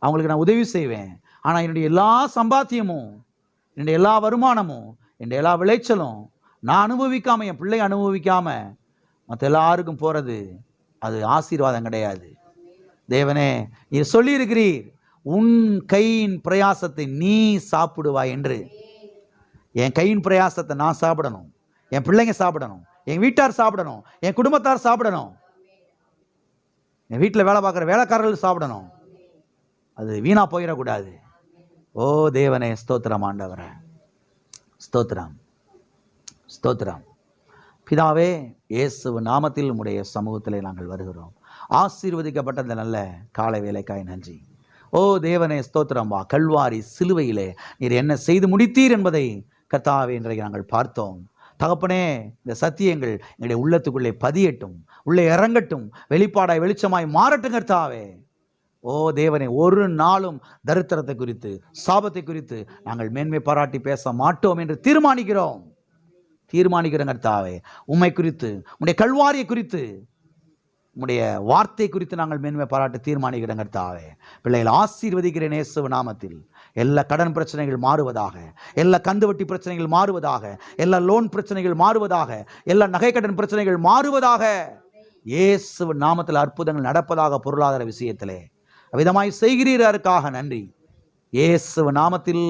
அவங்களுக்கு நான் உதவி செய்வேன். ஆனால் என்னுடைய எல்லா சம்பாத்தியமும், என்னுடைய எல்லா வருமானமும், என்னுடைய எல்லா விளைச்சலும் நான் அனுபவிக்காம, என் பிள்ளை அனுபவிக்காம மற்ற எல்லாருக்கும் போறது, அது ஆசீர்வாதம் கிடையாது. தேவனே, நீர் சொல்லி இருக்கிறீர், உன் கையின் பிரயாசத்தை நீ சாப்பிடுவாய் என்று. என் கையின் பிரயாசத்தை நான் சாப்பிடணும், என் பிள்ளைங்க சாப்பிடணும், என் வீட்டார் சாப்பிடணும், என் குடும்பத்தார் சாப்பிடணும், என் வீட்டில் வேலை பார்க்குற வேலைக்காரர்கள் சாப்பிடணும். அது வீணா போயிடக்கூடாது. ஓ தேவனே, ஸ்தோத்திரம் ஆண்டவரே, ஸ்தோத்திரம் ஸ்தோத்திரம். பிதாவே, இயேசு நாமத்தில் உம்முடைய சமூகத்திலே நாங்கள் வருகிறோம். ஆசீர்வதிக்கப்பட்ட இந்த நல்ல காலை வேலைக்காய் நன்றி. ஓ தேவனே, ஸ்தோத்திரம். கல்வாரி சிலுவையிலே நீர் என்ன செய்து முடித்தீர் என்பதை கர்த்தாவே இன்றைக்கு நாங்கள் பார்த்தோம். தகப்பனே, இந்த சத்தியங்கள் எங்களுடைய உள்ளத்துக்குள்ளே பதியட்டும், உள்ளே இறங்கட்டும், வெளிப்பாடாய் வெளிச்சமாய் மாறட்டும் கர்த்தாவே. ஓ தேவனே, ஒரு நாளும் தரித்திரத்தை குறித்து, சாபத்தை குறித்து நாங்கள் மேன்மை பாராட்டி பேச மாட்டோம் என்று தீர்மானிக்கிறோம் கர்த்தாவே. உம்மை குறித்து, உம்முடைய கல்வாரியை குறித்து, உம்முடைய வார்த்தை குறித்து நாங்கள் மேன்மை பாராட்ட தீர்மானிக்கிறோம் கர்த்தாவே. பிள்ளைகள் ஆசீர்வதிக்கிறேன் இயேசு நாமத்தில். எல்லா கடன் பிரச்சனைகள் மாறுவதாக, எல்லா கந்து வட்டி பிரச்சனைகள் மாறுவதாக, எல்லா லோன் பிரச்சனைகள் மாறுவதாக, எல்லா நகை கடன் பிரச்சனைகள் மாறுவதாக. இயேசு நாமத்தில் அற்புதங்கள் நடப்பதாக பொருளாதார விஷயத்திலே அவ்விதமாய் செய்கிறீர்களுக்காக நன்றி. இயேசு நாமத்தில்